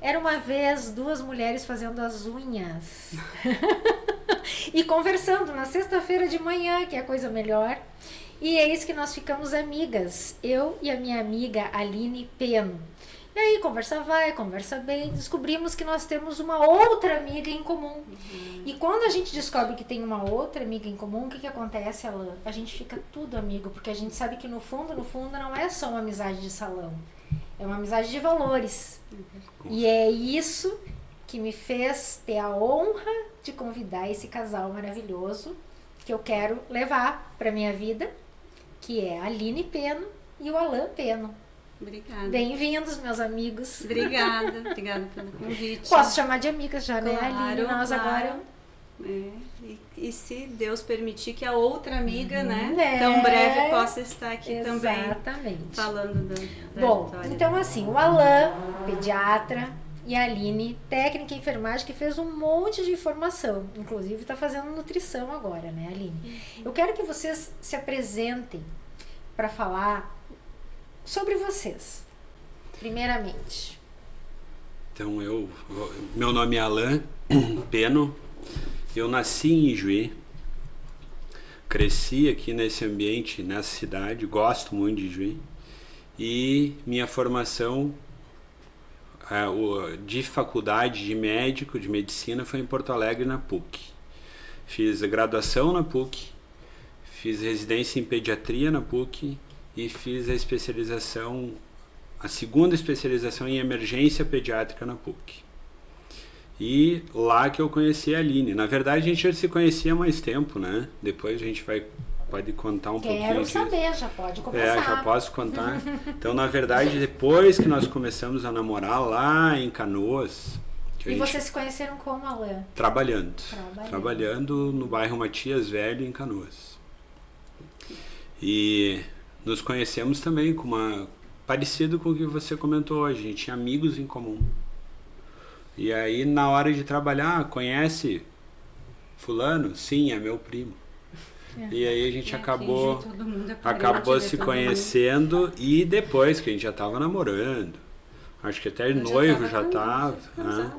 Era uma vez duas mulheres fazendo as unhas e conversando na sexta-feira de manhã, que é a coisa melhor. E é isso que nós ficamos amigas, eu e a minha amiga Aline Peno. E aí, conversa vai, conversa bem, descobrimos que nós temos uma outra amiga em comum. E quando a gente descobre que tem uma outra amiga em comum, o que acontece, Alain? A gente fica tudo amigo, porque a gente sabe que no fundo, não é só uma amizade de salão. É uma amizade de valores. E é isso que me fez ter a honra de convidar esse casal maravilhoso que eu quero levar para minha vida, que é a Aline Peno e o Alain Peno. Obrigada. Bem-vindos, meus amigos. Obrigada pelo convite. Posso chamar de amigas já, claro, né, Aline? Nós claro. Agora... E se Deus permitir que a outra amiga, né, tão breve possa estar aqui Exatamente. também, falando da Bom, história. então assim, o Alain, pediatra, e a Aline, técnica em enfermagem, que fez um monte de formação, inclusive está fazendo nutrição agora, né, Aline? Eu quero que vocês se apresentem para falar sobre vocês, primeiramente. Então, meu nome é Alain Peno, eu nasci em Ijuí, cresci aqui nesse ambiente, nessa cidade, gosto muito de Ijuí, e minha formação de faculdade de médico, de medicina, foi em Porto Alegre, na PUC. Fiz a graduação na PUC, fiz residência em pediatria na PUC e fiz a segunda especialização em emergência pediátrica na PUC. E lá que eu conheci a Aline. Na verdade, a gente já se conhecia há mais tempo, né? Depois a gente pode contar um pouquinho Quero disso. saber, já pode começar. Já posso contar. Então, na verdade, depois que nós começamos a namorar lá em Canoas... E vocês se conheceram como, Alain? Trabalhando no bairro Matias Velho, em Canoas. E nos conhecemos também parecido com o que você comentou hoje. A gente tinha amigos em comum. E aí, na hora de trabalhar, conhece fulano? Sim, é meu primo. E aí a gente acabou se conhecendo e depois que a gente já estava namorando, acho que até noivo já estava, né?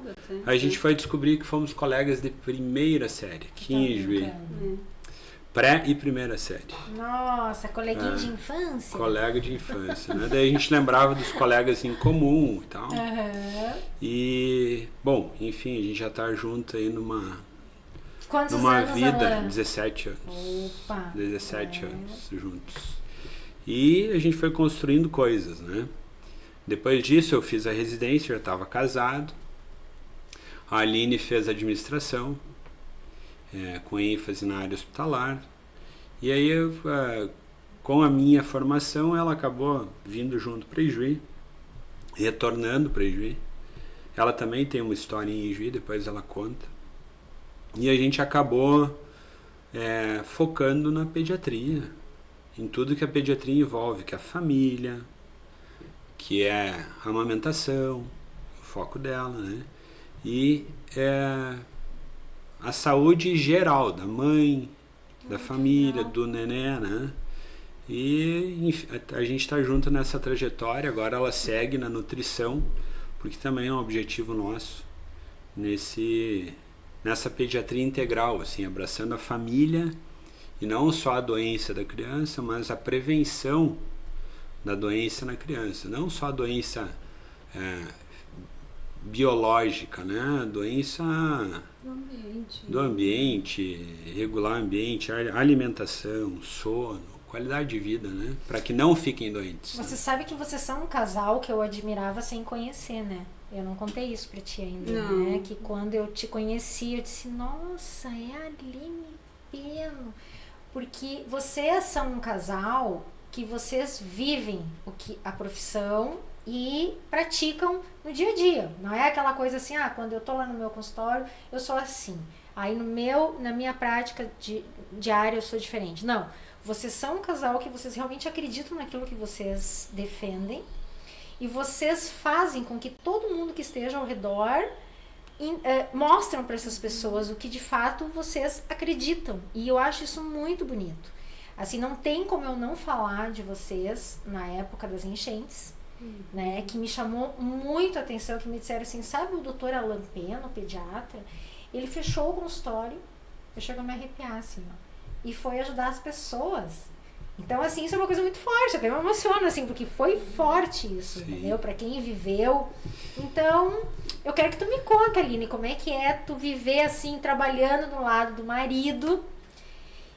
A gente foi descobrir que fomos colegas de primeira série, aqui em Ijuí. Pré e primeira série. Nossa, coleguinha de infância? Colega de infância, né? Daí a gente lembrava dos colegas em comum e tal. E, bom, enfim, a gente já tá junto aí numa vida, Alain? 17 anos. Opa! 17 anos juntos. E a gente foi construindo coisas, né? Depois disso eu fiz a residência, já estava casado. A Aline fez administração, com ênfase na área hospitalar. E aí, com a minha formação, ela acabou vindo junto para Ijuí, retornando para Ijuí. Ela também tem uma história em Ijuí, depois ela conta. E a gente acabou focando na pediatria, em tudo que a pediatria envolve, que é a família, que é a amamentação, o foco dela, né? E a saúde geral da mãe, da família, do neném, né? E enfim, a gente está junto nessa trajetória. Agora ela segue na nutrição, porque também é um objetivo nosso nessa pediatria integral, assim, abraçando a família e não só a doença da criança, mas a prevenção da doença na criança, não só a doença biológica, né? A doença do ambiente, regular ambiente, alimentação, sono, qualidade de vida, né? Para que não fiquem doentes. Você sabe que vocês são um casal que eu admirava sem conhecer, né? Eu não contei isso pra ti ainda, né? Que quando eu te conheci, eu disse, nossa, é a Aline Peno. Porque vocês são um casal que vocês vivem a profissão e praticam no dia a dia. Não é aquela coisa assim, quando eu tô lá no meu consultório, eu sou assim. Aí na minha prática diária eu sou diferente. Não, vocês são um casal que vocês realmente acreditam naquilo que vocês defendem e vocês fazem com que todo mundo que esteja ao redor mostram para essas pessoas o que de fato vocês acreditam. E eu acho isso muito bonito. Assim, não tem como eu não falar de vocês na época das enchentes, né? Que me chamou muito a atenção, que me disseram assim, sabe o doutor Alan Pena, o pediatra? Ele fechou o consultório, eu chego a me arrepiar, assim, ó, e foi ajudar as pessoas. Então, assim, isso é uma coisa muito forte, até me emociona, assim, porque foi forte isso, entendeu? Pra quem viveu. Então, eu quero que tu me conte, Aline, como é que é tu viver, assim, trabalhando no lado do marido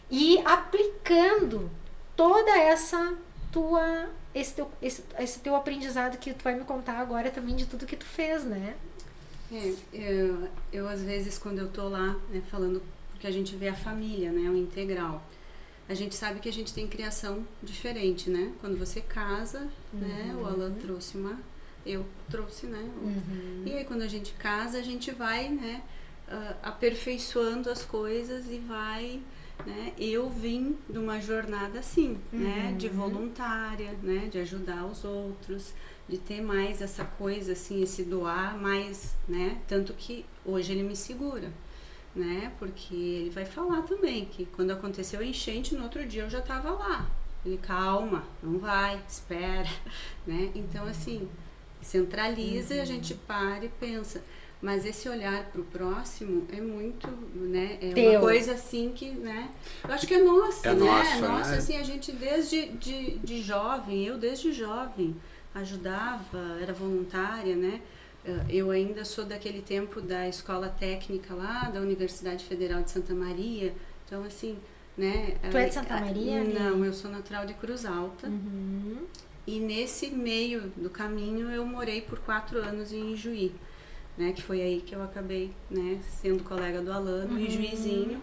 e aplicando toda essa tua, esse teu aprendizado que tu vai me contar agora também de tudo que tu fez, né? Eu às vezes, quando eu tô lá, né, falando, porque a gente vê a família, né, o integral, a gente sabe que a gente tem criação diferente, né? Quando você casa, né? O Alan trouxe eu trouxe, né? E aí quando a gente casa, a gente vai, né? Aperfeiçoando as coisas e vai, né? Eu vim de uma jornada assim, né? De voluntária, né? De ajudar os outros, de ter mais essa coisa assim, esse doar mais, né? Tanto que hoje ele me segura, né? Porque ele vai falar também que quando aconteceu a enchente, no outro dia eu já estava lá. Ele, calma, não vai, espera, né? Então, assim, centraliza e a gente para e pensa. Mas esse olhar para o próximo é muito, né? É uma coisa assim que, né? Eu acho que é nossa, né? Nossa, assim, a gente desde jovem, eu desde jovem ajudava, era voluntária, né? Eu ainda sou daquele tempo da escola técnica lá, da Universidade Federal de Santa Maria. Então, assim, né? Tu é de Santa Maria? Não, eu sou natural de Cruz Alta. E nesse meio do caminho eu morei por 4 anos em Ijuí, né? Que foi aí que eu acabei, né? Sendo colega do Alan, no Ijuízinho.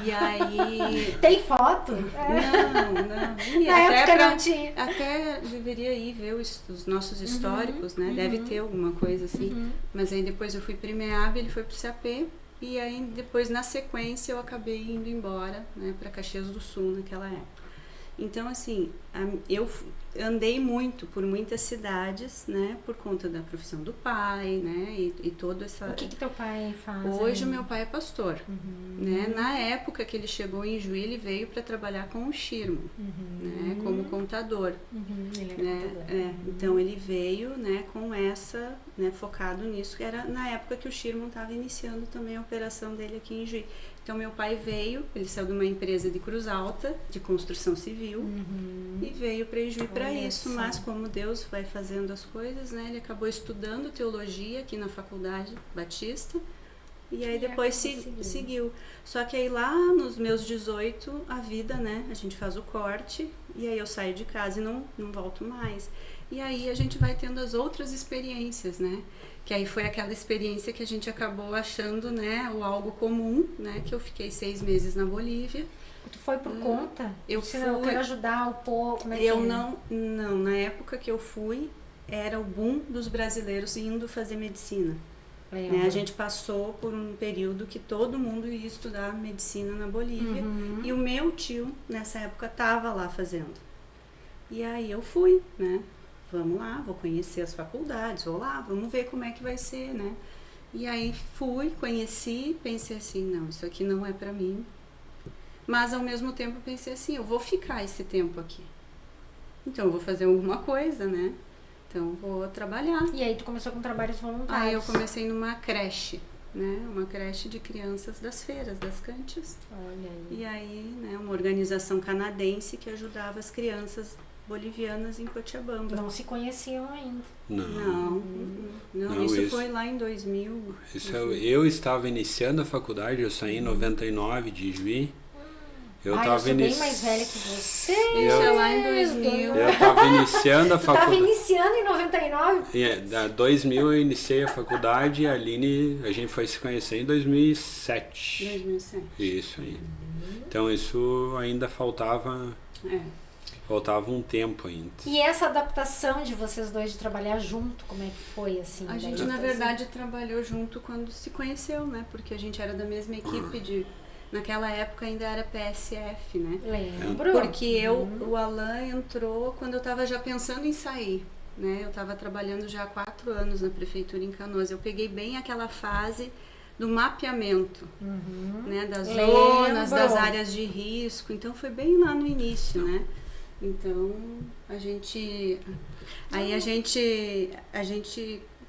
E aí... Tem foto? Não. E na época não tinha. Até deveria ir ver os nossos históricos, né? Deve ter alguma coisa assim. Mas aí depois eu fui para o IMEAB, ele foi para o CAP. E aí depois, na sequência, eu acabei indo embora, né? Para Caxias do Sul naquela época. Então, assim, eu andei muito por muitas cidades, né? Por conta da profissão do pai, né? E toda essa... O que teu pai faz? Hoje o meu pai é pastor, né? Na época que ele chegou em Juí, ele veio para trabalhar com o Schirman, né? Como contador. Ele é né? contador. Então ele veio, né? Com essa, né? Focado nisso, que era na época que o Schirman estava iniciando também a operação dele aqui em Juí. Então meu pai veio, ele saiu de uma empresa de Cruz Alta, de construção civil, e veio para Ijuí para isso, mas como Deus vai fazendo as coisas, né, ele acabou estudando teologia aqui na Faculdade Batista, e aí depois seguiu. Só que aí lá nos meus 18, a vida, né, a gente faz o corte, e aí eu saio de casa e não volto mais. E aí a gente vai tendo as outras experiências, né? Que aí foi aquela experiência que a gente acabou achando, né, o algo comum, né? Que eu fiquei 6 meses na Bolívia. Tu foi por conta? Eu quero ajudar o povo, como é que não, na época que eu fui, era o boom dos brasileiros indo fazer medicina. Né? A gente passou por um período que todo mundo ia estudar medicina na Bolívia. E o meu tio, nessa época, estava lá fazendo. E aí eu fui, né? Vamos lá, vou conhecer as faculdades, vou lá, vamos ver como é que vai ser, né? E aí fui, conheci, pensei assim, não, isso aqui não é pra mim. Mas ao mesmo tempo pensei assim, eu vou ficar esse tempo aqui. Então eu vou fazer alguma coisa, né? Então vou trabalhar. E aí tu começou com trabalhos voluntários? Aí eu comecei numa creche, né? Uma creche de crianças das feiras, das Cantias. Olha aí. E aí, né, uma organização canadense que ajudava as crianças bolivianas em Cochabamba. Não se conheciam ainda. Não, isso foi lá em 2000. Eu estava iniciando a faculdade, eu saí em 99 de Juí. Eu sou bem mais velha que você. Isso é lá em 2000. Eu estava iniciando a faculdade. Tu estava iniciando em 99? Em 2000 eu iniciei a faculdade e a Aline, a gente foi se conhecer em 2007. 2007. Isso aí. Então isso ainda faltava... Faltava um tempo ainda. E essa adaptação de vocês dois de trabalhar junto, como é que foi, assim? A gente, na verdade, trabalhou junto quando se conheceu, né? Porque a gente era da mesma equipe de... Naquela época ainda era PSF, né? Lembro. Porque o Alan entrou quando eu estava já pensando em sair, né? Eu estava trabalhando já há 4 anos na prefeitura em Canoas. Eu peguei bem aquela fase do mapeamento, né? Das zonas, das áreas de risco. Então foi bem lá no início, né? Então, a gente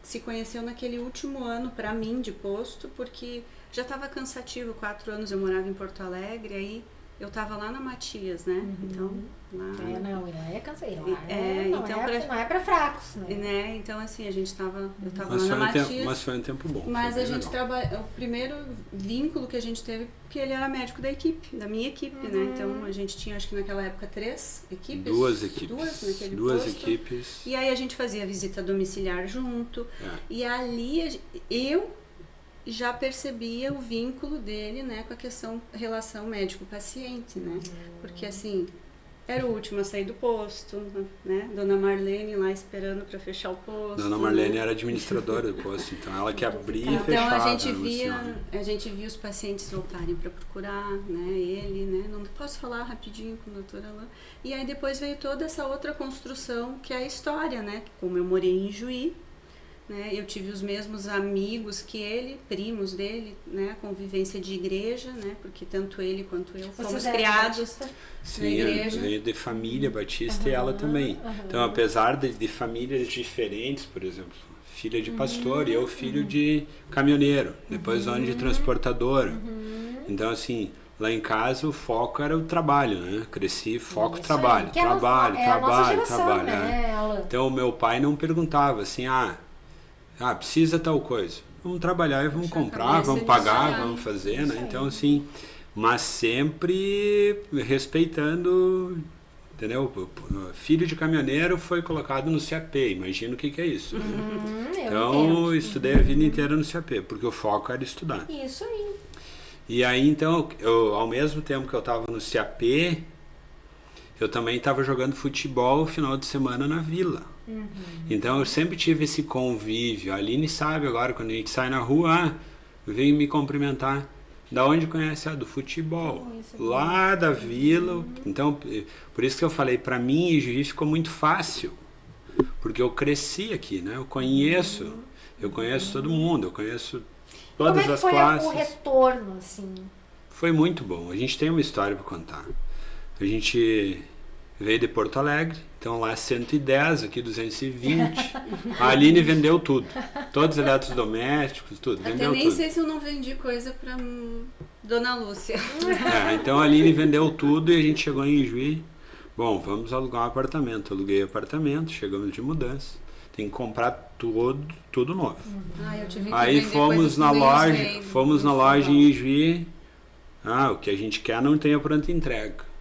se conheceu naquele último ano, para mim, de posto, porque já estava cansativo, 4 anos eu morava em Porto Alegre, aí eu estava lá na Matias, né? Então, lá... Não, e lá é cansativo. Não é pra fracos, né? Então, assim, eu estava mas lá na Matias. Mas foi um tempo bom. Mas a gente trabalha, o primeiro vínculo que a gente teve, porque ele era médico da equipe, da minha equipe, né? Então, a gente tinha, acho que naquela época, 3 equipes. 2 equipes. Naquele Duas posto. equipes. E aí a gente fazia visita domiciliar junto. E ali eu já percebia o vínculo dele, né, com a relação médico-paciente, né? Porque assim, era o último a sair do posto, né? Dona Marlene lá esperando para fechar o posto. Dona Marlene era administradora do posto, então ela que abria e fechava. Então a gente via os pacientes voltarem para procurar, né, ele, né? Não posso falar rapidinho com a doutora Alain. E aí depois veio toda essa outra construção que é a história, né? Como eu morei em Juí, né, eu tive os mesmos amigos que ele, primos dele, né, convivência de igreja, né, porque tanto ele quanto eu fomos criados na igreja. Sim, de família batista e ela também. Então, apesar de famílias diferentes, por exemplo, filha de pastor e eu filho de caminhoneiro, depois dono de transportadora. Então, assim, lá em casa o foco era o trabalho, né? Cresci, foco, trabalho. Trabalho. Né? Então, o meu pai não perguntava assim, precisa tal coisa. Vamos trabalhar e vamos comprar, vamos pagar, vamos fazer, né? Então, assim, mas sempre respeitando, entendeu? Filho de caminhoneiro foi colocado no CAP, imagina o que é isso. Então, eu estudei a vida inteira no CAP, porque o foco era estudar. Isso aí. E aí, então, ao mesmo tempo que eu estava no CAP, eu também estava jogando futebol no final de semana na vila. Então eu sempre tive esse convívio. A Aline sabe agora, quando a gente sai na rua, vem me cumprimentar. Da onde conhece? Do futebol. Lá da vila. Então, por isso que eu falei, para mim, em Juiz ficou muito fácil. Porque eu cresci aqui, né? Eu conheço todo mundo, eu conheço todas as classes. Como é que foi o retorno, assim? Foi muito bom. A gente tem uma história para contar. A gente veio de Porto Alegre, então lá 110, aqui 220. A Aline vendeu tudo. Todos os eletrodomésticos, tudo. Vendeu Até nem tudo. sei se eu não vendi coisa pra Dona Lúcia. Então a Aline vendeu tudo e a gente chegou em Juí. Bom, vamos alugar um apartamento. Aluguei apartamento, chegamos de mudança. Tem que comprar tudo novo. Eu tive que aí fomos na loja em Juí. O que a gente quer não tem a pronta entrega.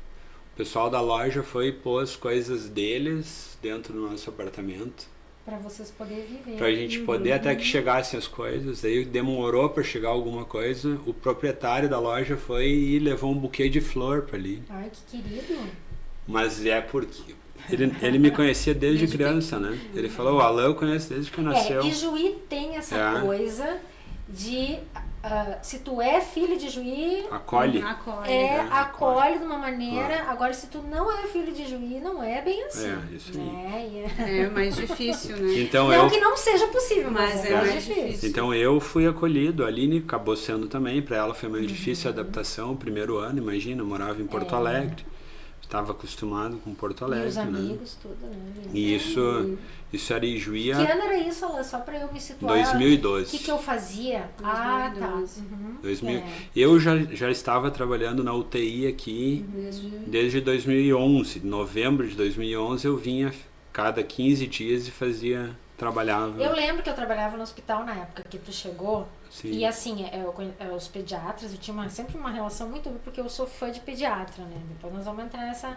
O pessoal da loja foi e pôs coisas deles dentro do nosso apartamento. Para vocês poderem viver. Pra gente poder até que chegassem as coisas. Aí demorou para chegar alguma coisa. O proprietário da loja foi e levou um buquê de flor para ali. Ai, que querido. Mas é porque ele me conhecia desde criança, né? Ele falou, o Alain eu conheço desde que nasceu. E Juí tem essa coisa de... se tu é filho de Juí, acolhe de uma maneira. Agora, se tu não é filho de Juí, não é bem assim. Isso aí. É mais difícil, né? Então, não que não seja possível, mas é mais difícil. Então eu fui acolhido, a Aline acabou sendo também, para ela foi mais difícil a adaptação, o primeiro ano, imagina, eu morava em Porto Alegre, estava acostumado com Porto Alegre, e os amigos, tudo, né? E isso era em Juí. Que ano era isso, Alain? Só para eu me situar. 2012. O que eu fazia? 2012. Tá. 2000. Eu já estava trabalhando na UTI aqui desde 2011. Em novembro de 2011 eu vinha cada 15 dias e trabalhava. Eu lembro que eu trabalhava no hospital na época que tu chegou. Sim. E assim, os pediatras, eu tinha sempre uma relação muito boa, porque eu sou fã de pediatra, né? Depois nós vamos entrar nessa...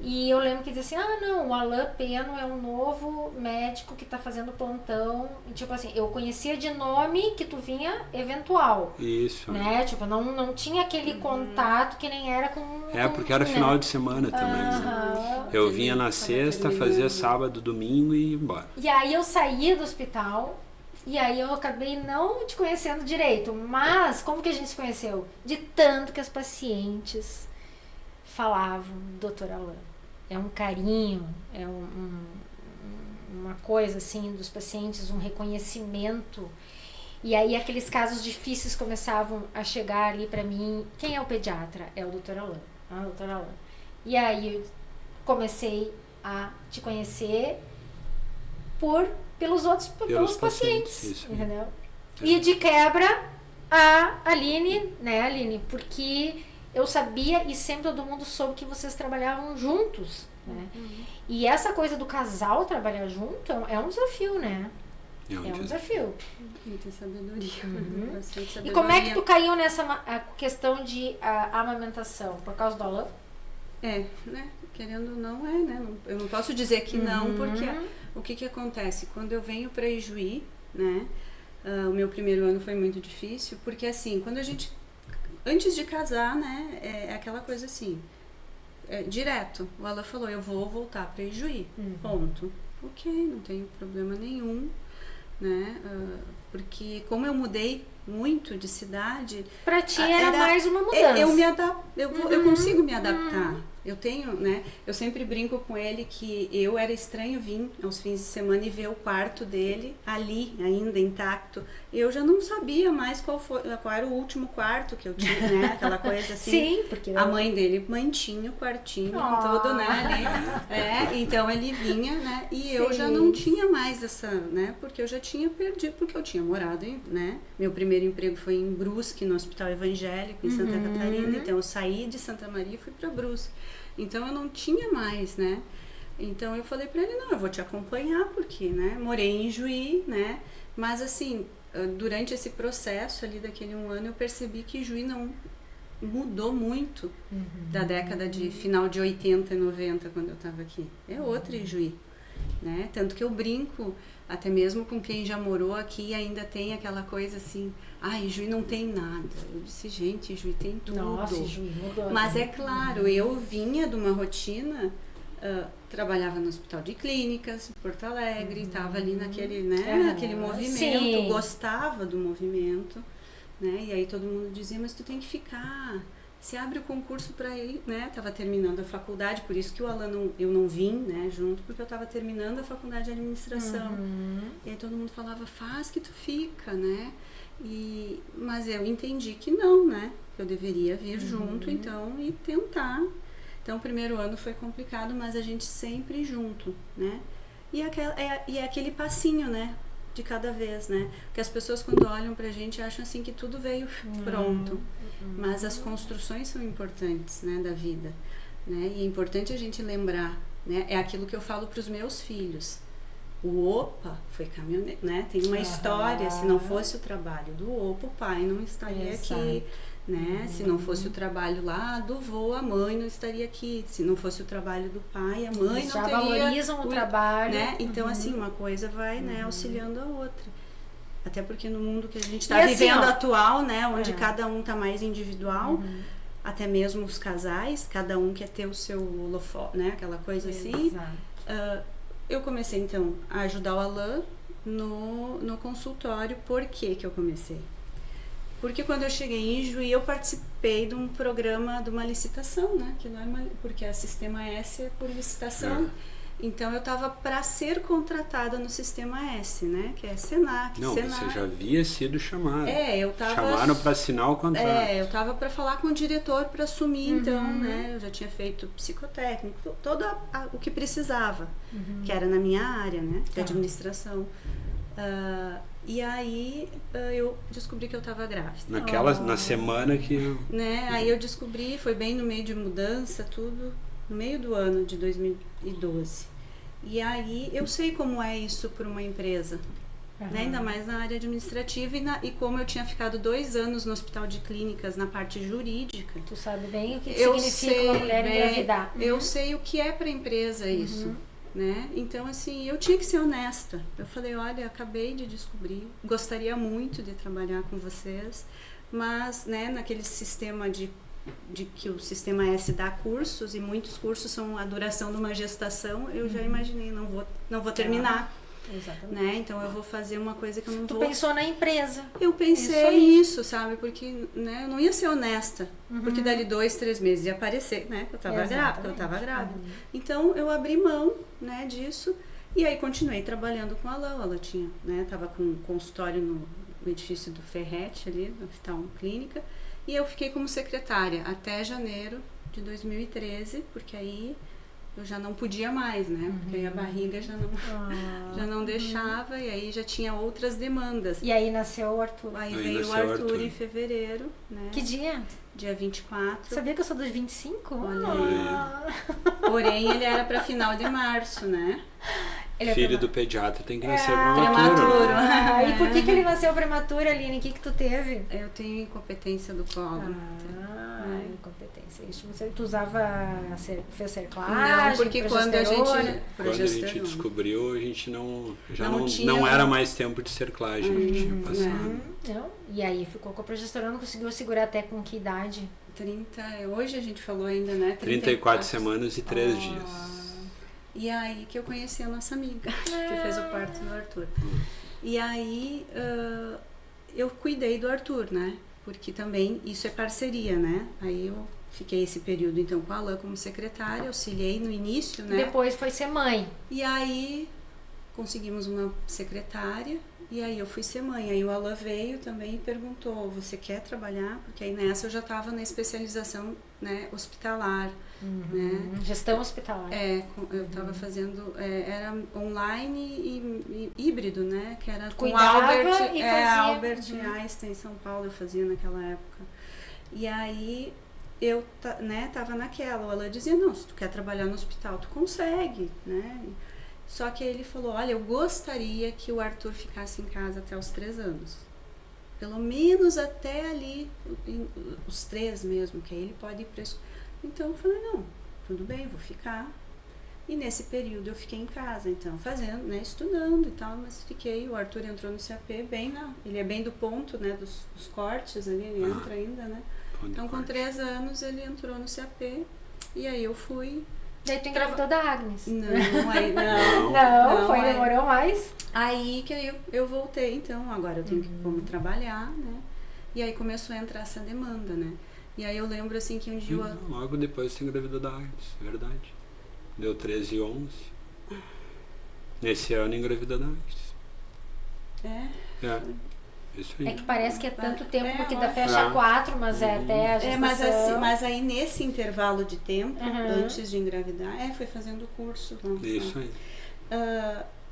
E eu lembro que dizia assim, não, o Alain Peno é um novo médico que tá fazendo plantão. E, tipo assim, eu conhecia de nome que tu vinha eventual. Isso. Né? Tipo, não tinha aquele contato que nem era com... porque era final de semana também. Né? Eu vinha na sexta, fazia sábado, domingo e ia embora. E aí eu saía do hospital... E aí eu acabei não te conhecendo direito, mas como que a gente se conheceu? De tanto que as pacientes falavam, doutor Alain. É um carinho, é uma coisa assim dos pacientes, um reconhecimento. E aí aqueles casos difíceis começavam a chegar ali pra mim. Quem é o pediatra? É o doutor Alain. Doutor Alain. E aí comecei a te conhecer pelos pacientes, isso. entendeu? E de quebra a Aline, né, Aline? Porque eu sabia e sempre todo mundo soube que vocês trabalhavam juntos, né? E essa coisa do casal trabalhar junto é um desafio, né? É um desafio. Tem que ter sabedoria. Bastante sabedoria. E como é que tu caiu nessa questão de amamentação? Por causa do Alain? Né? Querendo ou não, né? Eu não posso dizer que não, porque o que acontece? Quando eu venho para Ijuí, né? O meu primeiro ano foi muito difícil, porque assim, quando a gente... Antes de casar, né? É aquela coisa assim, direto. O Alain falou, eu vou voltar para Ijuí, ponto. Ok, não tenho problema nenhum, né? Porque como eu mudei muito de cidade... Pra ti era mais uma mudança. Eu consigo me adaptar. Eu tenho, né? Eu sempre brinco com ele que eu era estranho vir aos fins de semana e ver o quarto dele ali, ainda intacto. Eu já não sabia mais qual era o último quarto que eu tinha, né? Aquela coisa assim. Sim, porque a mãe dele mantinha o quartinho todo, né? Ali. Então ele vinha, né? E eu já não tinha mais essa, né? Porque eu já tinha perdido, porque eu tinha morado, né? Meu primeiro emprego foi em Brusque, no Hospital Evangélico, em Santa Catarina. Então eu saí de Santa Maria e fui para Brusque. Então eu não tinha mais, né? Então eu falei pra ele, não, eu vou te acompanhar, porque, né? Morei em Juí, né? Mas assim, durante esse processo ali daquele 1 ano, eu percebi que Juí não mudou muito da década de final de 80 e 90, quando eu tava aqui. É outra Juí, né? Tanto que eu brinco, até mesmo com quem já morou aqui, ainda tem aquela coisa assim, Juí não tem nada. Eu disse, gente, Juí tem tudo. Nossa, Juí mudou. Mas é claro, eu vinha de uma rotina, trabalhava no Hospital de Clínicas, em Porto Alegre, estava ali naquele, né, naquele movimento, Sim. Gostava do movimento, né? E aí todo mundo dizia, mas tu tem que ficar, se abre o concurso para ir, né? Tava terminando a faculdade, por isso que o Alain eu não vim, né, junto, porque eu tava terminando a faculdade de administração. E aí todo mundo falava, faz que tu fica, né? Mas eu entendi que não, né? Que eu deveria vir junto, então, e tentar. Então o primeiro ano foi complicado, mas a gente sempre junto, né? E é aquele passinho, né? De cada vez, né? Porque as pessoas quando olham pra gente acham assim que tudo veio pronto. Mas as construções são importantes, né? Da vida, né? E é importante a gente lembrar, né? É aquilo que eu falo pros meus filhos. O OPA foi caminhoneiro, né? Tem uma história, se não fosse o trabalho do OPA, o pai não estaria aqui, né? Se não fosse o trabalho lá do vô, a mãe não estaria aqui. Se não fosse o trabalho do pai, a mãe não teria... Já valorizam o trabalho. Né? Então, assim, uma coisa vai, né, auxiliando a outra. Até porque no mundo que a gente está vivendo atual, né? Onde cada um está mais individual, até mesmo os casais, cada um quer ter o seu holofote, né? Aquela coisa assim. Eu comecei, então, a ajudar o Alain no consultório. Por que eu comecei? Porque quando eu cheguei em Juí, eu participei de um programa, de uma licitação, né? Que não é porque a Sistema S é por licitação. Então, eu estava para ser contratada no Sistema S, né? Que é Senac. Não, você já havia sido chamada. Eu estava... Chamaram para assinar o contrato. Eu estava para falar com o diretor para assumir, então, né? Eu já tinha feito psicotécnico, todo o que precisava, que era na minha área, né? De administração. E aí, eu descobri que eu estava grávida. Na semana que... Né? Aí eu descobri, foi bem no meio de mudança, tudo... No meio do ano de 2012. E aí eu sei como é isso para uma empresa, né? Ainda mais na área administrativa e como eu tinha ficado 2 anos no Hospital de Clínicas na parte jurídica. Tu sabe bem o que significa uma mulher engravidar. Eu sei o que é para a empresa isso, né? Então assim, eu tinha que ser honesta. Eu falei, olha, acabei de descobrir, gostaria muito de trabalhar com vocês, mas, né, naquele sistema de que o Sistema S dá cursos, e muitos cursos são a duração de uma gestação, eu já imaginei, não vou terminar. Exatamente. Né? Então eu vou fazer uma coisa que eu não vou... Tu pensou na empresa. Eu pensei isso, sabe? Porque, né, eu não ia ser honesta. Porque dali 2, 3 meses ia aparecer, né? Eu tava grávida. Então eu abri mão, né, disso. E aí continuei trabalhando com a Alain. Ela tinha, né, tava com um consultório no edifício do Ferrete, ali, no Hospital Clínica. E eu fiquei como secretária até janeiro de 2013, porque aí eu já não podia mais, né? Porque aí a barriga já não deixava, e aí já tinha outras demandas. E aí nasceu o Arthur. Aí veio o Arthur em fevereiro, né? Que dia? Dia 24. Sabia que eu sou dos 25? Olha aí. Porém, ele era para final de março, né? Ele filho do pediatra tem que nascer prematuro. Né? E por que ele nasceu prematuro, Aline? O que tu teve? Eu tenho incompetência do colo. Incompetência. Tu usava, fez cerclagem? Não, porque quando a gente descobriu, a gente não era mais tempo de cerclagem, a gente tinha passado. Não. E aí ficou com a progesterona, conseguiu segurar até com que idade? 30, hoje a gente falou ainda, né? 34 semanas e 3 dias. E aí que eu conheci a nossa amiga, que fez o parto do Arthur. E aí eu cuidei do Arthur, né? Porque também isso é parceria, né? Aí eu fiquei esse período então com a Alain como secretária, auxiliei no início, né? Depois foi ser mãe. E aí conseguimos uma secretária e aí eu fui ser mãe. Aí o Alain veio também e perguntou, você quer trabalhar? Porque aí nessa eu já estava na especialização, né, hospitalar. Né? Gestão hospitalar. Eu estava fazendo, era online e híbrido, né? Que era com Cuidava Albert, e fazia. Albert Einstein em São Paulo, eu fazia naquela época. E aí eu tava naquela, o Alain dizia, não, se tu quer trabalhar no hospital, tu consegue, né? Só que aí ele falou, olha, eu gostaria que o Arthur ficasse em casa até os 3 anos. Pelo menos até ali, os 3 mesmo, que aí ele pode ir para escola. Então eu falei, não, tudo bem, vou ficar. E nesse período eu fiquei em casa, então, fazendo, né, estudando e tal, mas fiquei, o Arthur entrou no CAP bem ele é bem do ponto, né, dos cortes ali, ele entra ainda, né. Então com 3 anos ele entrou no CAP e aí eu fui. Daí tu engravidou da Agnes. Não, Demorou mais. Aí que eu voltei, então, agora eu tenho que como trabalhar, né, e aí começou a entrar essa demanda, né. E aí eu lembro assim que um dia... Logo depois você engravidou da Agnes, verdade. Deu 13 e 11. Nesse ano engravidou da Agnes. Isso aí. É que parece que é tanto tempo, porque dá fecha 4, mas é até a gestação. Mas aí nesse intervalo de tempo, antes de engravidar, foi fazendo o curso. Isso aí.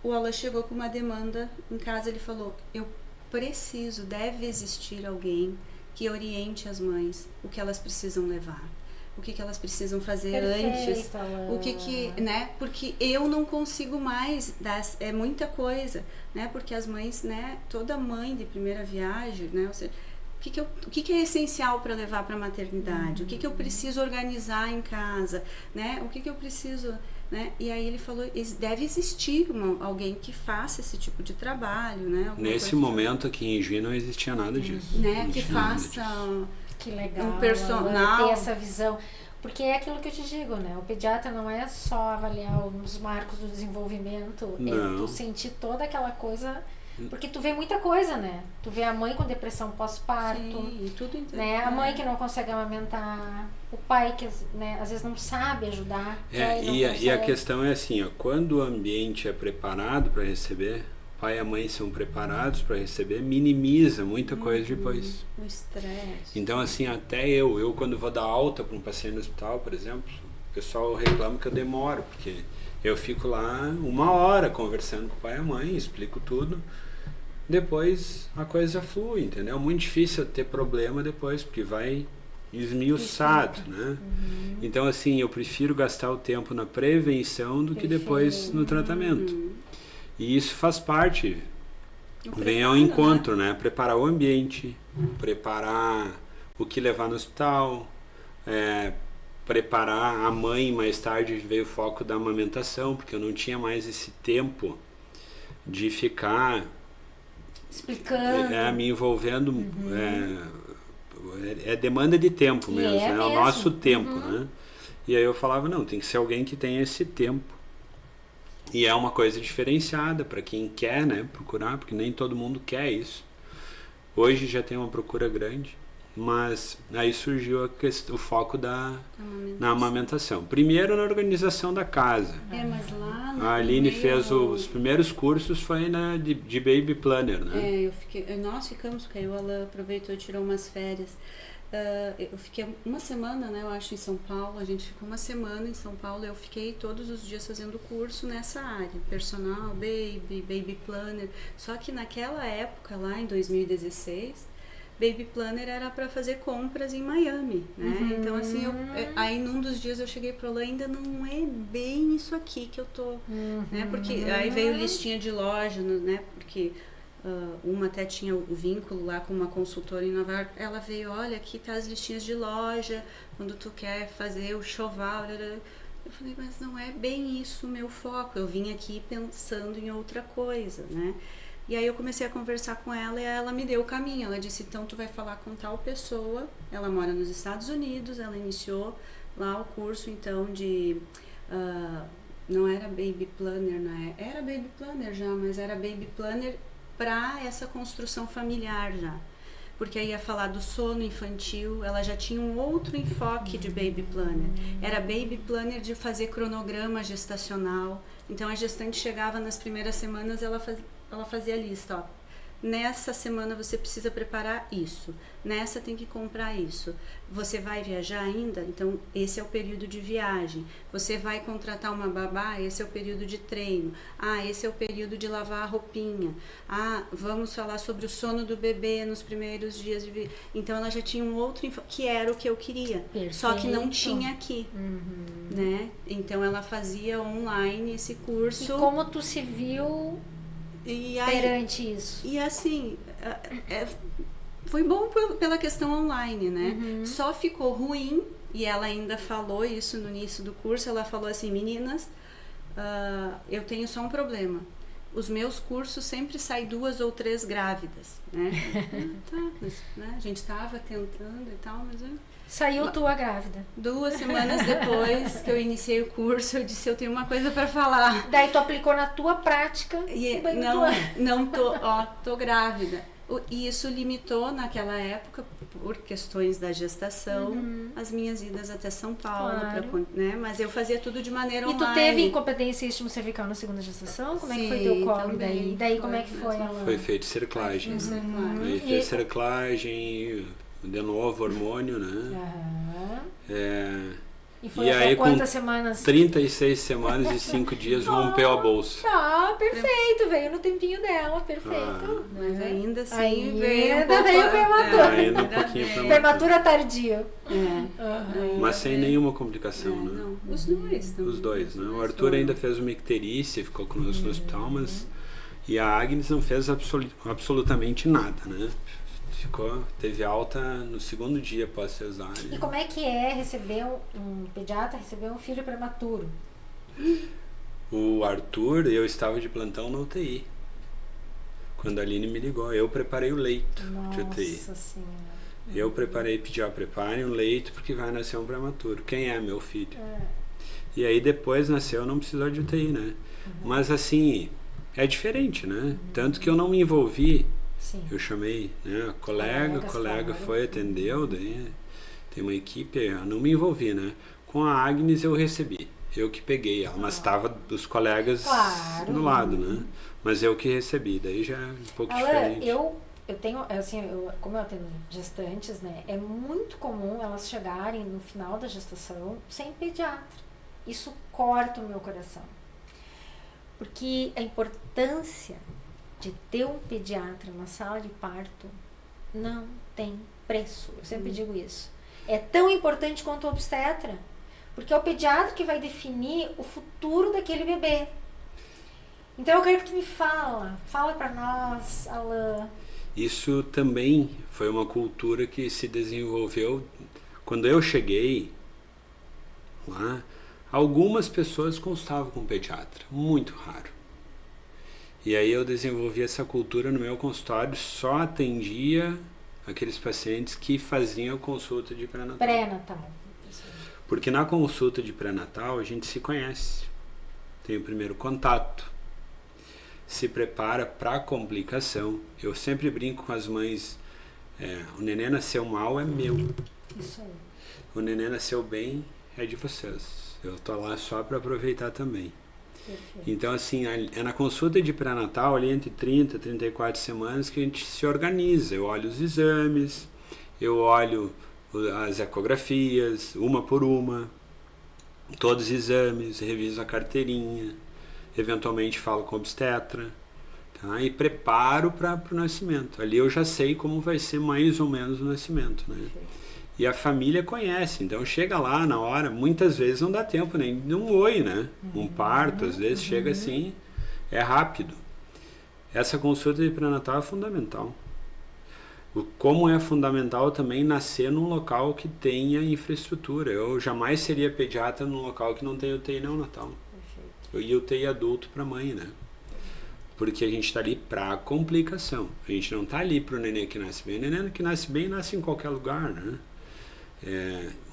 O Alain chegou com uma demanda em casa, ele falou, deve existir alguém que oriente as mães, o que elas precisam levar, o que elas precisam fazer antes, né? Porque eu não consigo mais, é muita coisa, né? Porque as mães, né? Toda mãe de primeira viagem, né? Ou seja, o que é essencial para levar para a maternidade? O que eu preciso organizar em casa, né? O que eu preciso, né? E aí ele falou, deve existir alguém que faça esse tipo de trabalho, né? Nesse momento aqui em Juí não existia nada disso. Né? Que faça que legal, um personal. Ter essa visão. Porque é aquilo que eu te digo, né? O pediatra não é só avaliar os marcos do desenvolvimento, é tu sentir toda aquela coisa. Porque tu vê muita coisa, né? Tu vê a mãe com depressão pós-parto, né? A mãe que não consegue amamentar, o pai que, né, às vezes não sabe ajudar. E a questão é assim, ó, quando o ambiente é preparado para receber, pai e a mãe são preparados para receber, minimiza muita coisa depois. O estresse. Então assim, até eu quando vou dar alta para um paciente no hospital, por exemplo, o pessoal reclama que eu demoro, porque eu fico lá 1 hora conversando com o pai e a mãe, explico tudo. Depois a coisa flui, entendeu? É muito difícil ter problema depois, porque vai esmiuçado, né? Então, assim, eu prefiro gastar o tempo na prevenção do que depois no tratamento. E isso faz parte, vem ao encontro, né? Preparar o ambiente, preparar o que levar no hospital, preparar a mãe. Mais tarde veio o foco da amamentação, porque eu não tinha mais esse tempo de ficar explicando, me envolvendo. É demanda de tempo mesmo, é o nosso tempo, né? E aí eu falava, não, tem que ser alguém que tenha esse tempo. E é uma coisa diferenciada para quem quer, né, procurar, porque nem todo mundo quer isso. Hoje já tem uma procura grande, mas aí surgiu o foco na amamentação. Primeiro na organização da casa. Mas lá a Aline fez os primeiros cursos, foi de Baby Planner, né? Nós ficamos, porque aí o Alain aproveitou e tirou umas férias. eu fiquei uma semana, né, eu acho, em São Paulo. A gente ficou uma semana em São Paulo. Eu fiquei todos os dias fazendo curso nessa área, personal, baby planner. Só que naquela época, lá em 2016, baby planner era para fazer compras em Miami, né? Então, assim, aí num dos dias eu cheguei para lá, ainda não é bem isso aqui que eu tô, né? Porque aí veio listinha de loja, né? Porque uma até tinha o vínculo lá com uma consultora em Nova York. Ela veio, olha, aqui tá as listinhas de loja, quando tu quer fazer o choval. Eu falei, mas não é bem isso o meu foco. Eu vim aqui pensando em outra coisa, né? E aí eu comecei a conversar com ela e ela me deu o caminho. Ela disse, então tu vai falar com tal pessoa. Ela mora nos Estados Unidos, ela iniciou lá o curso, então, de... não era baby planner, né? Era baby planner já, mas era baby planner para essa construção familiar já, porque aí ia falar do sono infantil. Ela já tinha um outro enfoque de baby planner, era baby planner de fazer cronograma gestacional. Então a gestante chegava nas primeiras semanas, ela fazia a lista, ó, nessa semana você precisa preparar isso, nessa tem que comprar isso, você vai viajar ainda? Então esse é o período de viagem. Você vai contratar uma babá? Esse é o período de treino. Esse é o período de lavar a roupinha. Vamos falar sobre o sono do bebê nos primeiros dias de vida. Então ela já tinha um outro que era o que eu queria. Perfeito. Só que não tinha aqui, né? Então ela fazia online esse curso. E como tu se viu perante isso? E assim, foi bom pela questão online, né? Só ficou ruim, e ela ainda falou isso no início do curso. Ela falou assim, meninas, eu tenho só um problema. Os meus cursos sempre saem 2 ou 3 grávidas, né? Né? A gente estava tentando e tal, mas... Saiu tua grávida. 2 semanas depois que eu iniciei o curso, eu disse, eu tenho uma coisa para falar. Daí tu aplicou na tua prática. Tô grávida. E isso limitou naquela época, por questões da gestação, as minhas idas até São Paulo, claro. Né? Mas eu fazia tudo de maneira online. E tu teve incompetência e estímulo cervical na segunda gestação? Como é que foi teu colo? Também, daí como é que foi? Foi feito cerclagem. Aí fez cerclagem, de novo hormônio, né? E foi até quantas semanas? 36 semanas e 5 dias rompeu a bolsa. Perfeito, veio no tempinho dela, perfeito. Mas ainda assim veio prematura. Ainda um pouquinho prematura. Prematura tardia. Mas sem nenhuma complicação, né? Não, os dois também. Os dois, né? O Arthur ainda fez uma icterícia, ficou conosco no hospital, mas... E a Agnes não fez absolutamente nada, né? Teve alta no 2º dia após cesárea. E como é que é receber um pediatra, receber um filho prematuro? O Arthur, eu estava de plantão na UTI. Quando a Aline me ligou, eu preparei o leito de UTI. Nossa Senhora. Eu preparem um leito porque vai nascer um prematuro. Quem é meu filho? E aí depois nasceu, não precisou de UTI, né? Mas assim, é diferente, né? Tanto que eu não me envolvi. Sim. Eu chamei, né, o colega foi, atendeu, daí tem uma equipe, eu não me envolvi, né? Com a Agnes eu recebi, eu que peguei ela, mas estava os colegas do lado, né? Mas eu que recebi, daí já é um pouco diferente. Eu tenho, assim, como eu atendo gestantes, né? É muito comum elas chegarem no final da gestação sem pediatra. Isso corta o meu coração. Porque a importância de ter um pediatra na sala de parto não tem preço. Eu sempre digo isso. É tão importante quanto o obstetra, porque é o pediatra que vai definir o futuro daquele bebê. Então eu quero que tu me fala para nós, Alain. Isso também foi uma cultura que se desenvolveu quando eu cheguei lá. Algumas pessoas constavam com pediatra, muito raro. E aí eu desenvolvi essa cultura no meu consultório, só atendia aqueles pacientes que faziam consulta de pré-natal. Porque na consulta de pré-natal a gente se conhece, tem o primeiro contato, se prepara para a complicação. Eu sempre brinco com as mães, o neném nasceu mal é meu, Isso aí. O neném nasceu bem é de vocês, eu tô lá só para aproveitar também. Perfeito. Então, assim, é na consulta de pré-natal, ali entre 30 e 34 semanas, que a gente se organiza. Eu olho os exames, eu olho as ecografias, uma por uma, todos os exames, reviso a carteirinha, eventualmente falo com o obstetra, tá? E preparo para o nascimento. Ali eu já sei como vai ser mais ou menos o nascimento, né? E a família conhece, então chega lá na hora, muitas vezes não dá tempo nem de um oi, né? Um parto, às vezes chega assim, é rápido. Essa consulta de pré-natal é fundamental. Como é fundamental também nascer num local que tenha infraestrutura. Eu jamais seria pediatra num local que não tenha UTI neonatal. Eu ia UTI adulto para mãe, né? Porque a gente está ali para complicação. A gente não está ali para o neném que nasce bem. O neném que nasce bem nasce em qualquer lugar, né?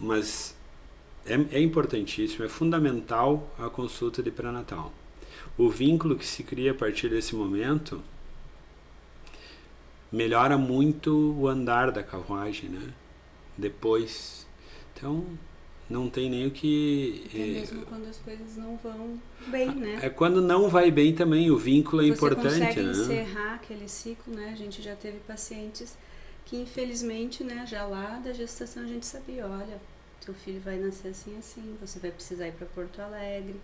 Mas é importantíssimo, é fundamental a consulta de pré-natal. O vínculo que se cria a partir desse momento melhora muito o andar da carruagem, né? Depois. Então, não tem nem o que... mesmo quando as coisas não vão bem, né? Quando não vai bem também, o vínculo é importante, você consegue né? encerrar aquele ciclo, né? A gente já teve pacientes que, infelizmente, né, já lá da gestação a gente sabia, olha, teu filho vai nascer assim, assim, você vai precisar ir para Porto Alegre,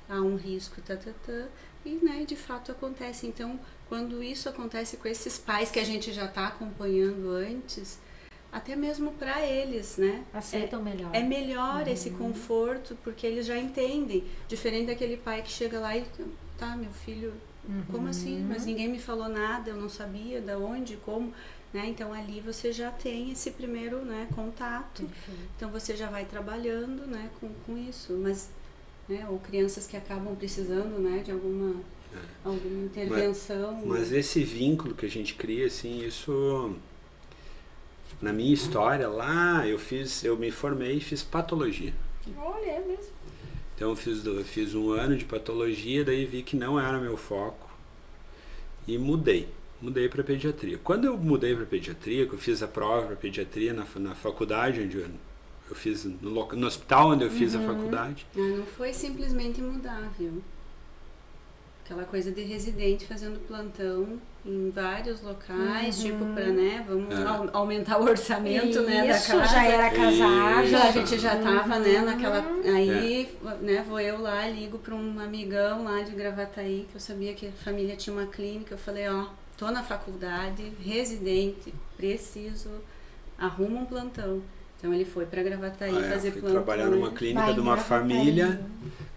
há um risco, e, né, de fato acontece. Então, quando isso acontece com esses pais que a gente já está acompanhando antes, até mesmo para eles, né? Aceitam melhor. É melhor esse conforto, porque eles já entendem. Diferente daquele pai que chega lá e, tá, meu filho, como assim? Mas ninguém me falou nada, eu não sabia da onde, como, né? Então ali você já tem esse primeiro, né, contato. Perfeito. Então você já vai trabalhando, né, com isso. Mas, né, ou crianças que acabam precisando, né, de alguma intervenção. Mas esse vínculo que a gente cria, assim, isso... Na minha história lá, eu me formei e fiz patologia. Olha, é mesmo. Então eu fiz um ano de patologia, daí vi que não era meu foco e mudei para pediatria. Quando eu mudei para pediatria, que eu fiz a prova para pediatria na faculdade onde eu fiz, no hospital onde eu fiz a faculdade. Não foi simplesmente mudar, viu? Aquela coisa de residente fazendo plantão em vários locais, tipo para, né, vamos aumentar o orçamento, né, da casa. Já era casado. A gente já tava, né, naquela... Aí, né, vou eu lá, ligo para um amigão lá de Gravataí, que eu sabia que a família tinha uma clínica. Eu falei, ó, tô na faculdade, residente, preciso, arruma um plantão. Então ele foi para Gravataí fazer plantão. Trabalhar numa clínica de uma família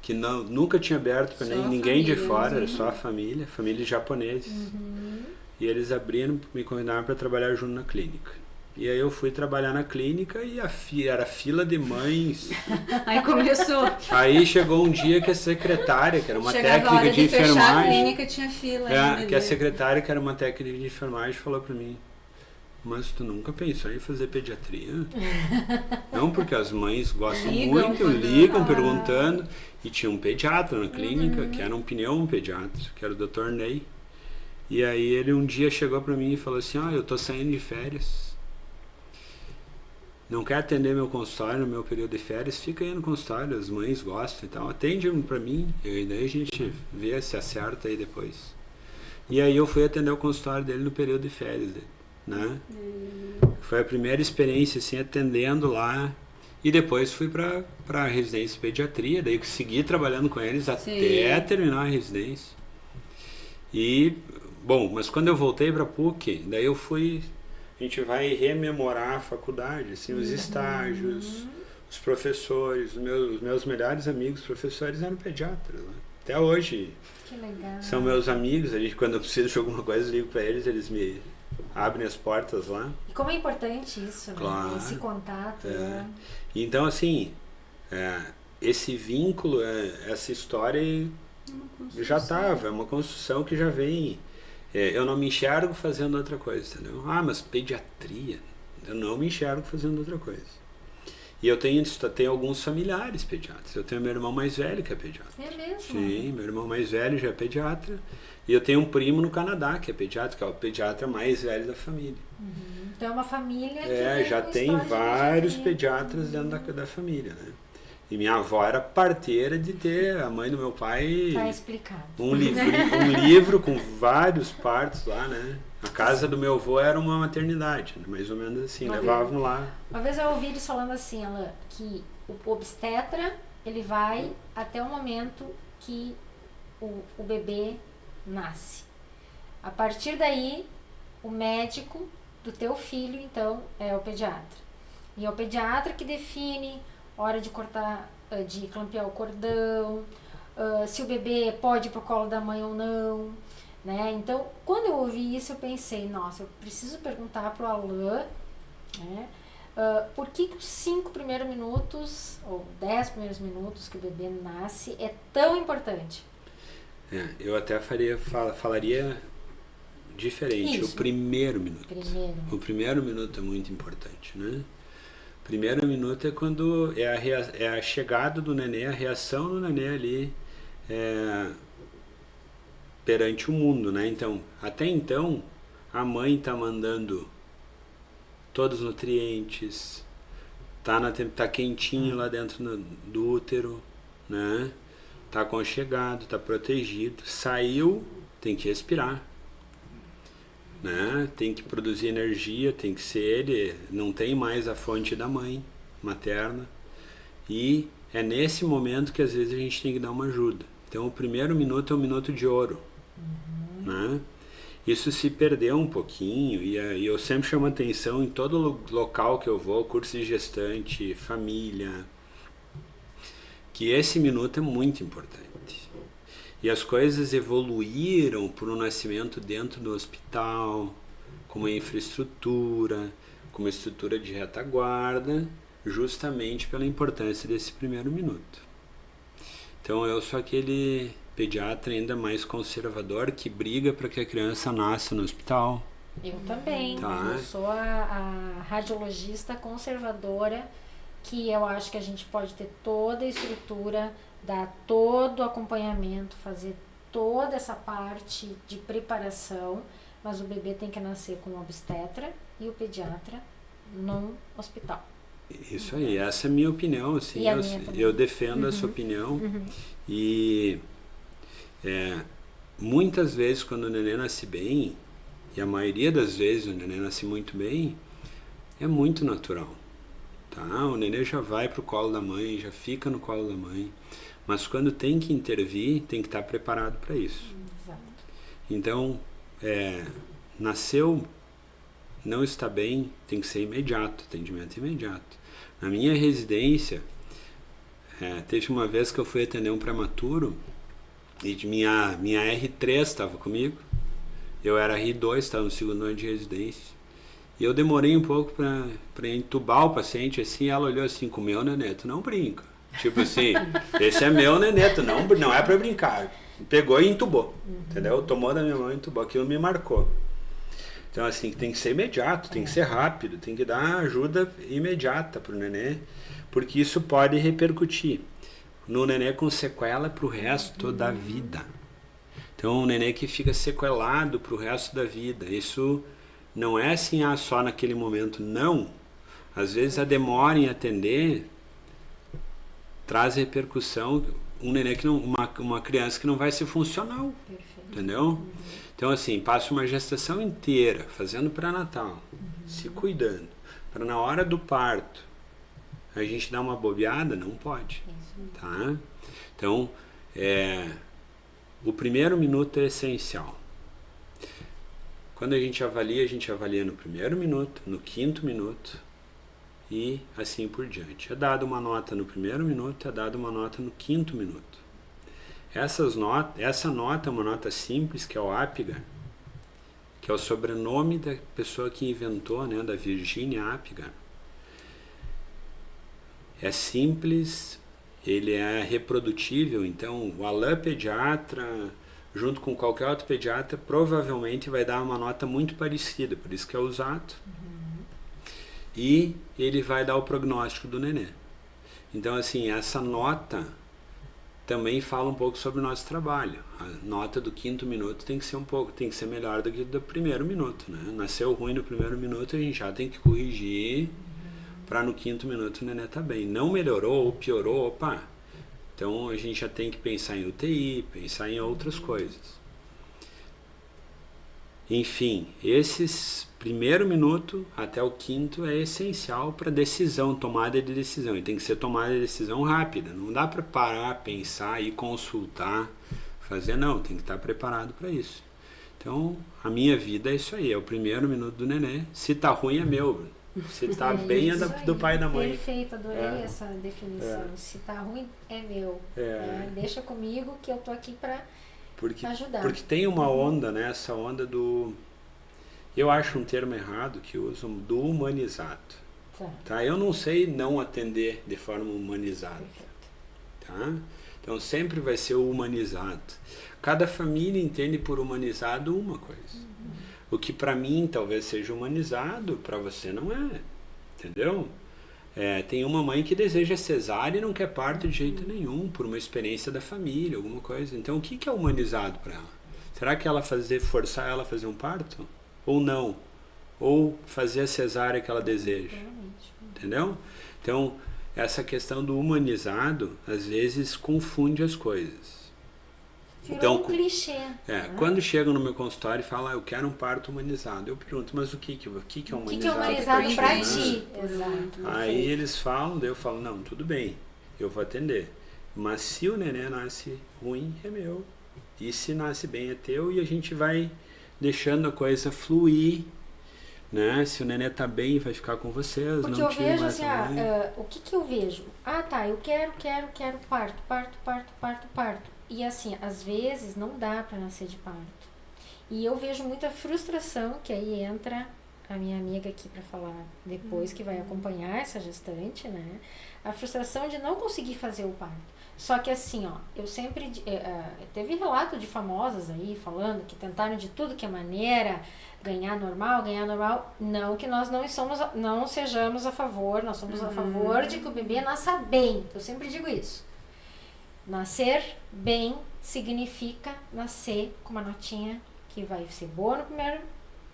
que nunca tinha aberto para ninguém de fora, era só a família japoneses. E eles abriram, me convidaram para trabalhar junto na clínica. E aí eu fui trabalhar na clínica e era fila de mães. Aí começou. Aí chegou um dia que a secretária, que era uma técnica de fechar enfermagem, a clínica tinha fila. que a secretária, que era uma técnica de enfermagem, falou para mim: mas tu nunca pensou em fazer pediatria? Não, porque as mães gostam ligam perguntando. E tinha um pediatra na clínica, que era um pediatra, que era o Dr. Ney. E aí ele um dia chegou para mim e falou assim: eu tô saindo de férias. Não quer atender meu consultório no meu período de férias? Fica aí no consultório, as mães gostam e tal. Atende para mim, e daí a gente vê se acerta aí depois. E aí eu fui atender o consultório dele no período de férias dele, né? Foi a primeira experiência assim, atendendo lá. E depois fui para a residência de pediatria, daí segui trabalhando com eles até terminar a residência. E, bom, mas quando eu voltei para a PUC, daí a gente vai rememorar a faculdade, assim, os estágios, os professores, os meus melhores amigos professores eram pediatras, né? Até hoje. Que legal. São meus amigos, quando eu preciso de alguma coisa, eu ligo para eles me abrem as portas lá. E como é importante isso, né? Claro. Esse contato, né? Então, assim, esse vínculo, essa história já estava, é uma construção que já vem. Eu não me enxergo fazendo outra coisa, entendeu? Mas pediatria, eu não me enxergo fazendo outra coisa. E eu tenho alguns familiares pediatras. Eu tenho meu irmão mais velho que é pediatra. É mesmo? Sim, meu irmão mais velho já é pediatra. E eu tenho um primo no Canadá que é pediatra, que é o pediatra mais velho da família. Então é uma família que já tem vários pediatras dentro da família, né? E minha avó era parteira de ter, a mãe do meu pai, Tá explicado. um livro com vários partos lá, né? A casa do meu avô era uma maternidade, mais ou menos assim, levavam lá. Uma vez eu ouvi eles falando assim, Alain, que o obstetra, ele vai até o momento que o bebê nasce. A partir daí, o médico do teu filho, então, é o pediatra. E é o pediatra que define hora de cortar, de clampear o cordão, se o bebê pode ir pro colo da mãe ou não, né? Então, quando eu ouvi isso, eu pensei, nossa, eu preciso perguntar pro Alain, né? Por que os 5 primeiros minutos, ou 10 primeiros minutos que o bebê nasce é tão importante? Eu até falaria diferente. Isso. O primeiro minuto. O primeiro minuto é muito importante, né? O primeiro minuto é quando é a chegada do nenê, a reação do nenê ali perante o mundo, né? Então, até então, a mãe está mandando todos os nutrientes, tá quentinho lá dentro do útero, né? Tá aconchegado, tá protegido. Saiu, tem que respirar, né? Tem que produzir energia, tem que ser ele, não tem mais a fonte da mãe materna. E é nesse momento que às vezes a gente tem que dar uma ajuda. Então o primeiro minuto é um minuto de ouro, né? Isso se perdeu um pouquinho e eu sempre chamo atenção em todo local que eu vou, curso de gestante, família, que esse minuto é muito importante. E as coisas evoluíram por um nascimento dentro do hospital, com uma infraestrutura, com uma estrutura de retaguarda, justamente pela importância desse primeiro minuto. Então eu sou aquele pediatra ainda mais conservador que briga para que a criança nasça no hospital. Eu também. Tá. Eu sou a radiologista conservadora, que eu acho que a gente pode ter toda a estrutura, dar todo o acompanhamento, fazer toda essa parte de preparação, mas o bebê tem que nascer com o obstetra e o pediatra no hospital. Isso aí, essa é a minha opinião, assim, eu defendo essa opinião. E muitas vezes quando o neném nasce bem, e a maioria das vezes o neném nasce muito bem, é muito natural, tá? O neném já vai pro colo da mãe, já fica no colo da mãe, mas quando tem que intervir, tem que estar preparado para isso. Exato. Então, nasceu, não está bem, tem que ser imediato, atendimento imediato. Na minha residência, teve uma vez que eu fui atender um prematuro e minha R3 estava comigo, eu era R2, estava no segundo ano de residência, e eu demorei um pouco para entubar o paciente, assim, ela olhou assim, com o meu nenê, tu não brinca. Tipo assim, esse é meu nenê, tu não é para brincar. Pegou e entubou, entendeu? Tomou da minha mão e entubou, aquilo me marcou. Então, assim, tem que ser imediato, tem que ser rápido, tem que dar ajuda imediata pro nenê, porque isso pode repercutir no nenê com sequela pro resto da vida. Então, um nenê que fica sequelado pro resto da vida, isso não é assim, só naquele momento, não. Às vezes a demora em atender traz repercussão, um nenê que não, uma criança que não vai ser funcional. Perfeito. Entendeu? Então, assim, passa uma gestação inteira fazendo pré-natal, se cuidando, para na hora do parto a gente dar uma bobeada, não pode, tá? Então, o primeiro minuto é essencial. Quando a gente avalia no primeiro minuto, no quinto minuto e assim por diante. É dada uma nota no primeiro minuto, é dada uma nota no quinto minuto. Essa nota é uma nota simples, que é o Apgar, que é o sobrenome da pessoa que inventou, né, da Virginia Apgar. É simples, ele é reprodutível, então o Alain pediatra, junto com qualquer outro pediatra, provavelmente vai dar uma nota muito parecida, por isso que é usado. E ele vai dar o prognóstico do nenê. Então, assim, essa nota também fala um pouco sobre o nosso trabalho. A nota do quinto minuto tem que ser melhor do que do primeiro minuto, né? Nasceu ruim no primeiro minuto, a gente já tem que corrigir para no 5º minuto o nenê tá bem. Não melhorou ou piorou, opa. Então a gente já tem que pensar em UTI, pensar em outras coisas. Enfim, esses 1º minuto até o 5º é essencial para decisão, tomada de decisão. E tem que ser tomada de decisão rápida. Não dá para parar, pensar e consultar, fazer, não. Tem que estar preparado para isso. Então, a minha vida é isso aí. É o 1º minuto do nenê. Se tá ruim, é meu. Se tá bem, é do pai e da mãe. Perfeito, adorei essa definição. Se tá ruim, é meu. Deixa comigo que eu tô aqui para ajudar. Porque tem uma onda, né? Essa onda do... Eu acho um termo errado que usam, do humanizado. Tá? Eu não sei não atender de forma humanizada. Tá? Então sempre vai ser o humanizado. Cada família entende por humanizado uma coisa. O que para mim talvez seja humanizado, para você não é. Entendeu? Tem uma mãe que deseja cesárea e não quer parto de jeito nenhum, por uma experiência da família, alguma coisa. Então o que é humanizado para ela? Será que forçar ela a fazer um parto? Ou não? Ou fazer a cesárea que ela deseja? Entendeu? Então, essa questão do humanizado, às vezes, confunde as coisas. Então, um clichê. Quando chegam no meu consultório e falam, eu quero um parto humanizado, eu pergunto, mas o que é humanizado? O que é humanizado para ti? Exato. Aí eles falam, daí eu falo, não, tudo bem, eu vou atender. Mas se o neném nasce ruim, é meu. E se nasce bem, é teu, e a gente vai deixando a coisa fluir, né? Se o neném tá bem, vai ficar com vocês. Porque não eu vejo assim, o que eu vejo? Eu quero parto. E assim, às vezes não dá para nascer de parto. E eu vejo muita frustração, que aí entra a minha amiga aqui para falar depois, que vai acompanhar essa gestante, né? A frustração de não conseguir fazer o parto. Só que assim, eu sempre... teve relato de famosas aí falando que tentaram de tudo que é maneira ganhar normal. Não que nós não sejamos a favor, nós somos a favor de que o bebê nasça bem. Eu sempre digo isso. Nascer bem significa nascer com uma notinha que vai ser boa no 1º,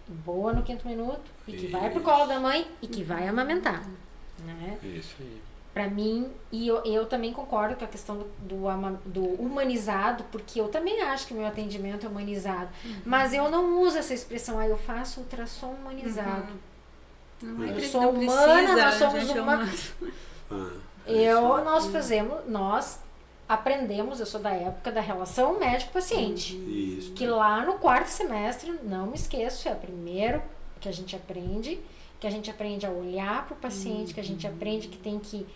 boa no 5º minuto, e que vai pro colo da mãe e que vai amamentar. Né? Isso aí. Para mim, e eu também concordo com a questão do humanizado, porque eu também acho que meu atendimento é humanizado. Mas eu não uso essa expressão, eu faço ultrassom humanizado. Eu sou humana, nós somos uma... Nós aprendemos, eu sou da época da relação médico-paciente. Que lá no 4º semestre, não me esqueço, é o primeiro que a gente aprende a olhar para o paciente, que a gente aprende que tem que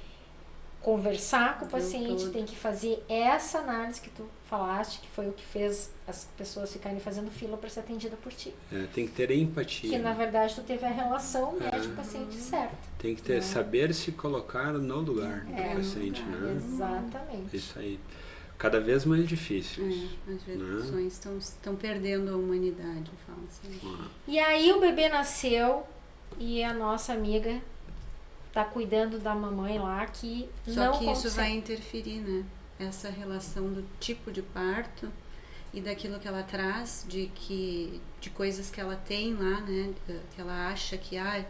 conversar com o paciente, tem que fazer essa análise que tu falaste, que foi o que fez as pessoas ficarem fazendo fila para ser atendida por ti. Tem que ter empatia. Que na verdade tu teve a relação médico-paciente certa. Tem que ter, saber se colocar no lugar do paciente, né? Exatamente. Isso aí. Cada vez mais difícil. As gerações estão perdendo a humanidade, eu falo assim. E aí o bebê nasceu e a nossa amiga tá cuidando da mamãe lá que não consegue. Isso vai interferir, né? Essa relação do tipo de parto e daquilo que ela traz, de coisas que ela tem lá, né? Que ela acha que é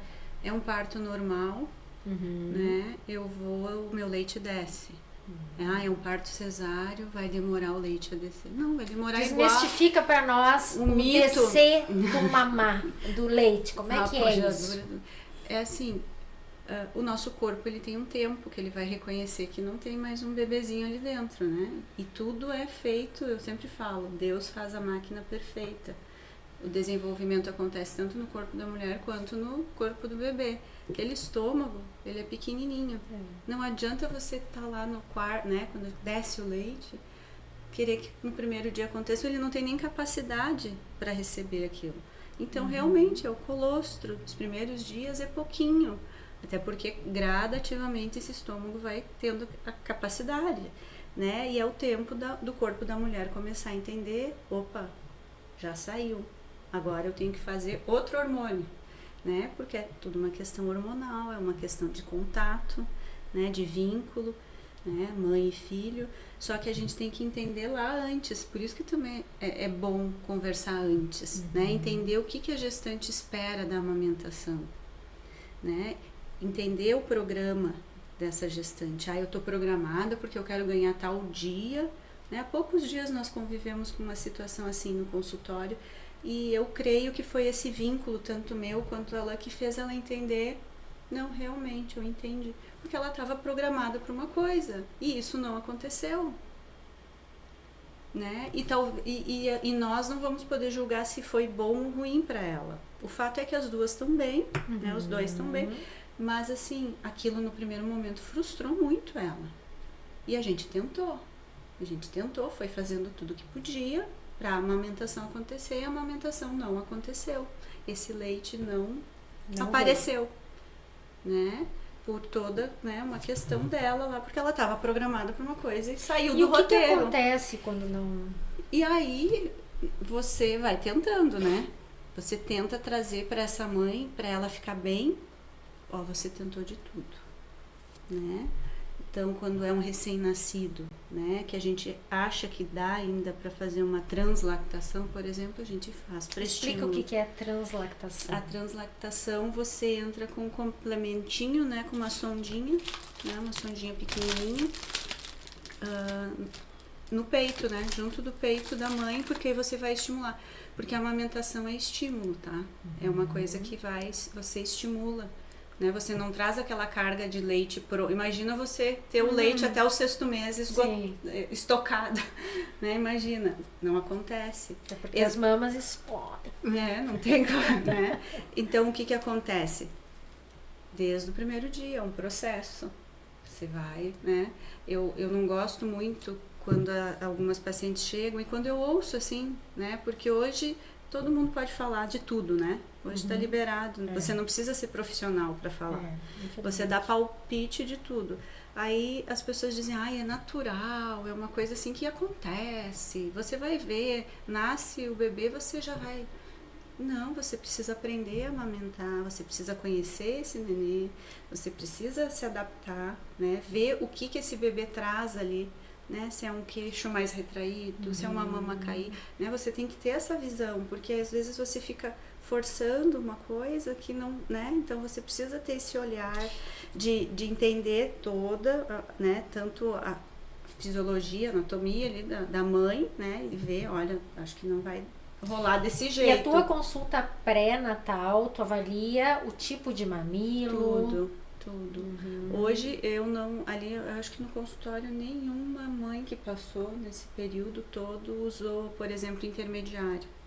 um parto normal, né? O meu leite desce. É um parto cesáreo, vai demorar o leite a descer. Não, vai demorar igual. Desmistifica para nós o mito descer do mamar, do leite. Como é que é isso? É assim, o nosso corpo ele tem um tempo que ele vai reconhecer que não tem mais um bebezinho ali dentro, né? E tudo é feito, eu sempre falo, Deus faz a máquina perfeita. O desenvolvimento acontece tanto no corpo da mulher quanto no corpo do bebê. Aquele estômago, ele é pequenininho. Não adianta você estar lá no quarto, né, quando desce o leite, querer que no primeiro dia aconteça, ele não tem nem capacidade para receber aquilo. Então, realmente, é o colostro. Os primeiros dias é pouquinho. Até porque, gradativamente, esse estômago vai tendo a capacidade, né? E é o tempo do corpo da mulher começar a entender, opa, já saiu. Agora eu tenho que fazer outro hormônio, né? Porque é tudo uma questão hormonal, é uma questão de contato, né? De vínculo, né? Mãe e filho. Só que a gente tem que entender lá antes. Por isso que também é bom conversar antes, né? Entender o que a gestante espera da amamentação, né? entender o programa dessa gestante. Eu tô programada porque eu quero ganhar tal dia, né? Há poucos dias nós convivemos com uma situação assim no consultório e eu creio que foi esse vínculo, tanto meu quanto ela, que fez ela entender, não, realmente, eu entendi. Porque ela estava programada para uma coisa e isso não aconteceu. Né? E nós não vamos poder julgar se foi bom ou ruim para ela. O fato é que as duas estão bem, né? Os dois estão bem, mas assim, aquilo no primeiro momento frustrou muito ela. E a gente tentou, foi fazendo tudo que podia para a amamentação acontecer, e a amamentação não aconteceu. Esse leite não apareceu, né? Por toda, né, uma questão dela lá, porque ela estava programada para uma coisa e saiu do roteiro. E o que acontece quando não... E aí você vai tentando, né? Você tenta trazer para essa mãe, para ela ficar bem. Você tentou de tudo, né? Então, quando é um recém-nascido, né, que a gente acha que dá ainda para fazer uma translactação, por exemplo, a gente faz para Explica o que é translactação. A translactação, você entra com um complementinho, né, com uma sondinha, né, uma sondinha pequenininha, no peito, né, junto do peito da mãe, porque aí você vai estimular. Porque a amamentação é estímulo, tá? É uma coisa que você estimula. Né? Você não traz aquela carga de leite imagina você ter o leite até o 6º mês estocado, né? Imagina, não acontece. É porque as mamas explodem. Não tem como, né? Então o que acontece? Desde o primeiro dia, é um processo. Você vai, né? Eu não gosto muito quando algumas pacientes chegam e quando eu ouço assim, né? Porque hoje todo mundo pode falar de tudo, né? Hoje está liberado. Você não precisa ser profissional para falar. Você dá palpite de tudo. Aí as pessoas dizem, é natural, é uma coisa assim que acontece. Você vai ver, nasce o bebê, você já vai... Não, você precisa aprender a amamentar, você precisa conhecer esse nenê, você precisa se adaptar, né? Ver o que esse bebê traz ali. Né? Se é um queixo mais retraído, se é uma mama cair, né? Você tem que ter essa visão, porque às vezes você fica forçando uma coisa que não, né? Então você precisa ter esse olhar de entender toda, né? Tanto a fisiologia, a anatomia ali da mãe, né? E ver, olha, acho que não vai rolar desse jeito. E a tua consulta pré-natal, tu avalia o tipo de mamilo? Tudo. Hoje eu acho que no consultório nenhuma mãe que passou nesse período todo usou, por exemplo, intermediário.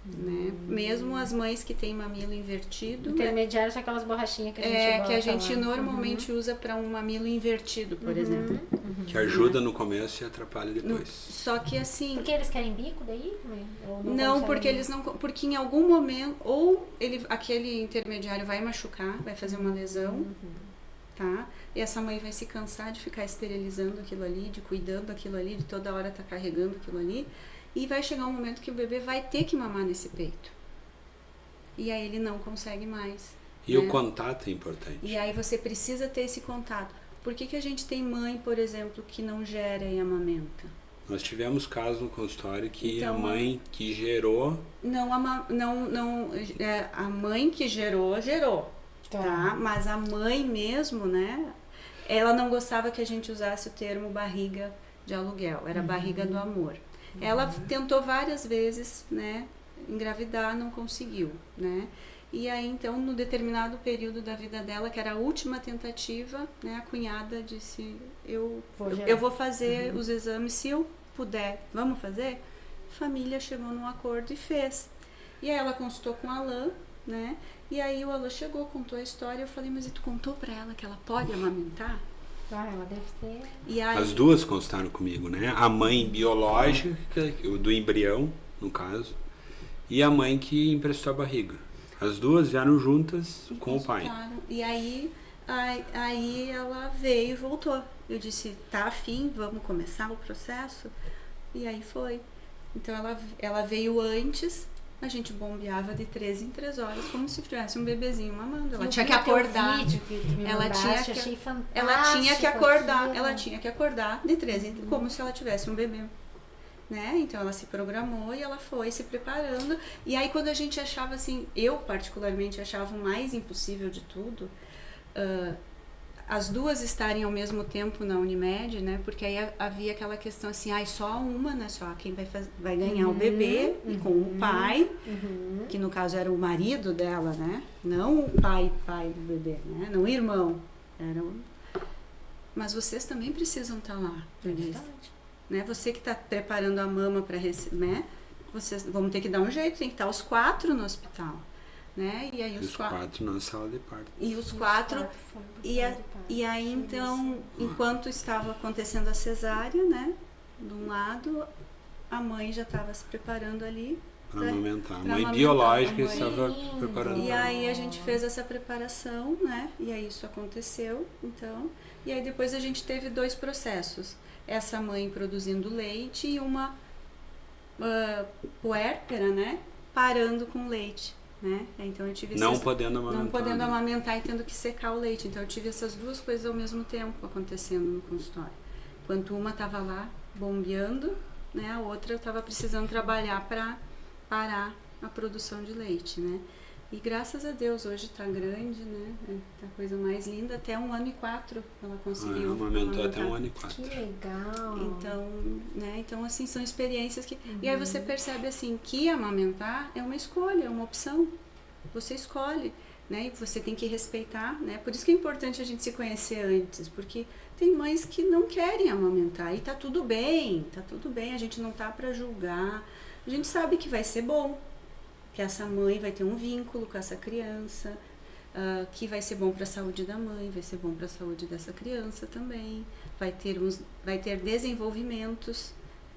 Né? Mesmo as mães que têm mamilo invertido. Intermediário são aquelas borrachinhas que a gente bota que a gente lá. Normalmente usa para um mamilo invertido, por exemplo. Que ajuda no começo e atrapalha depois. Só que assim... Porque eles querem bico daí? Não, porque eles não... Porque em algum momento, ou aquele intermediário vai machucar, vai fazer uma lesão, tá? E essa mãe vai se cansar de ficar esterilizando aquilo ali, de cuidando daquilo ali, de toda hora estar carregando aquilo ali. E vai chegar um momento que o bebê vai ter que mamar nesse peito. E aí ele não consegue mais. E o contato é importante. E aí você precisa ter esse contato. Por que a gente tem mãe, por exemplo, que não gera e amamenta? Nós tivemos casos no consultório que a mãe que gerou... A mãe que gerou. Tá? Mas a mãe mesmo, né? Ela não gostava que a gente usasse o termo barriga de aluguel. Era barriga do amor. Ela tentou várias vezes, né, engravidar, não conseguiu, né? E aí, então, no determinado período da vida dela, que era a última tentativa, né, a cunhada disse, eu vou fazer os exames, se eu puder, vamos fazer? A família chegou num acordo e fez. E aí ela consultou com o Alain, né? E aí o Alain chegou, contou a história, eu falei, mas e tu contou pra ela que ela pode amamentar? Ela deve ter. E aí, as duas constaram comigo, né? A mãe biológica, do embrião, no caso, e a mãe que emprestou a barriga. As duas vieram juntas com o pai. E aí ela veio e voltou. Eu disse, tá afim, vamos começar o processo? E aí foi. Então ela veio antes, a gente bombeava de 3 em 3 horas, como se tivesse um bebezinho mamando. Ela tinha que acordar. Ela tinha que acordar de 3 em 3, como se ela tivesse um bebê. Né? Então ela se programou e ela foi se preparando. E aí quando a gente achava assim, eu particularmente achava o mais impossível de tudo, as duas estarem ao mesmo tempo na Unimed, né? Porque aí havia aquela questão assim, só uma, né? Só quem vai ganhar o bebê e com o pai, que no caso era o marido dela, né? Não o pai do bebê, né? Não o irmão. Mas vocês também precisam estar lá. Né? Você que está preparando a mama para receber, né? Vocês vão ter que dar um jeito, tem que estar os 4 no hospital. Né? E aí os 4 na sala de parto. E os 4 e aí então, enquanto estava acontecendo a cesárea, né? De um lado, a mãe já estava se preparando ali para amamentar. A mãe biológica estava preparando. E aí a gente fez essa preparação, né? E aí isso aconteceu, então. E aí depois a gente teve 2 processos. Essa mãe produzindo leite e uma puérpera, né? Parando com leite. Né? Então eu tive não podendo amamentar e tendo que secar o leite. Então eu tive essas 2 coisas ao mesmo tempo acontecendo no consultório. Enquanto uma estava lá bombeando, né? A outra eu estava precisando trabalhar para parar a produção de leite, né? E graças a Deus hoje está grande, né? Tá a coisa mais linda. Até 1 ano e 4 ela conseguiu. Amamentou até 1 ano e 4. Que legal! Então, né? Então assim, são experiências que... E aí você percebe assim, que amamentar é uma escolha, é uma opção. Você escolhe, né? E você tem que respeitar, né? Por isso que é importante a gente se conhecer antes, porque tem mães que não querem amamentar e tá tudo bem, a gente não tá para julgar. A gente sabe que vai ser bom, que essa mãe vai ter um vínculo com essa criança, que vai ser bom para a saúde da mãe, vai ser bom para a saúde dessa criança também, vai ter desenvolvimentos,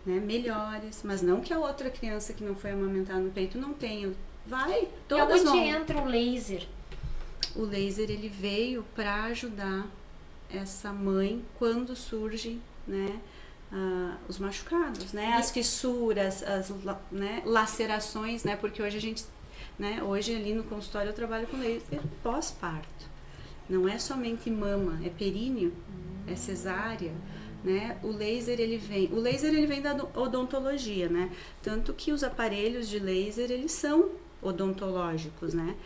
né, melhores, mas não que a outra criança que não foi amamentar no peito não tenha, todas vão. E onde entra o laser? O laser ele veio para ajudar essa mãe quando surge, né, os machucados, né, as fissuras, né, lacerações, né, porque hoje a gente, né, hoje ali no consultório eu trabalho com laser pós-parto, não é somente mama, é períneo, é cesárea, né, o laser ele vem da odontologia, né, tanto que os aparelhos de laser eles são odontológicos, né,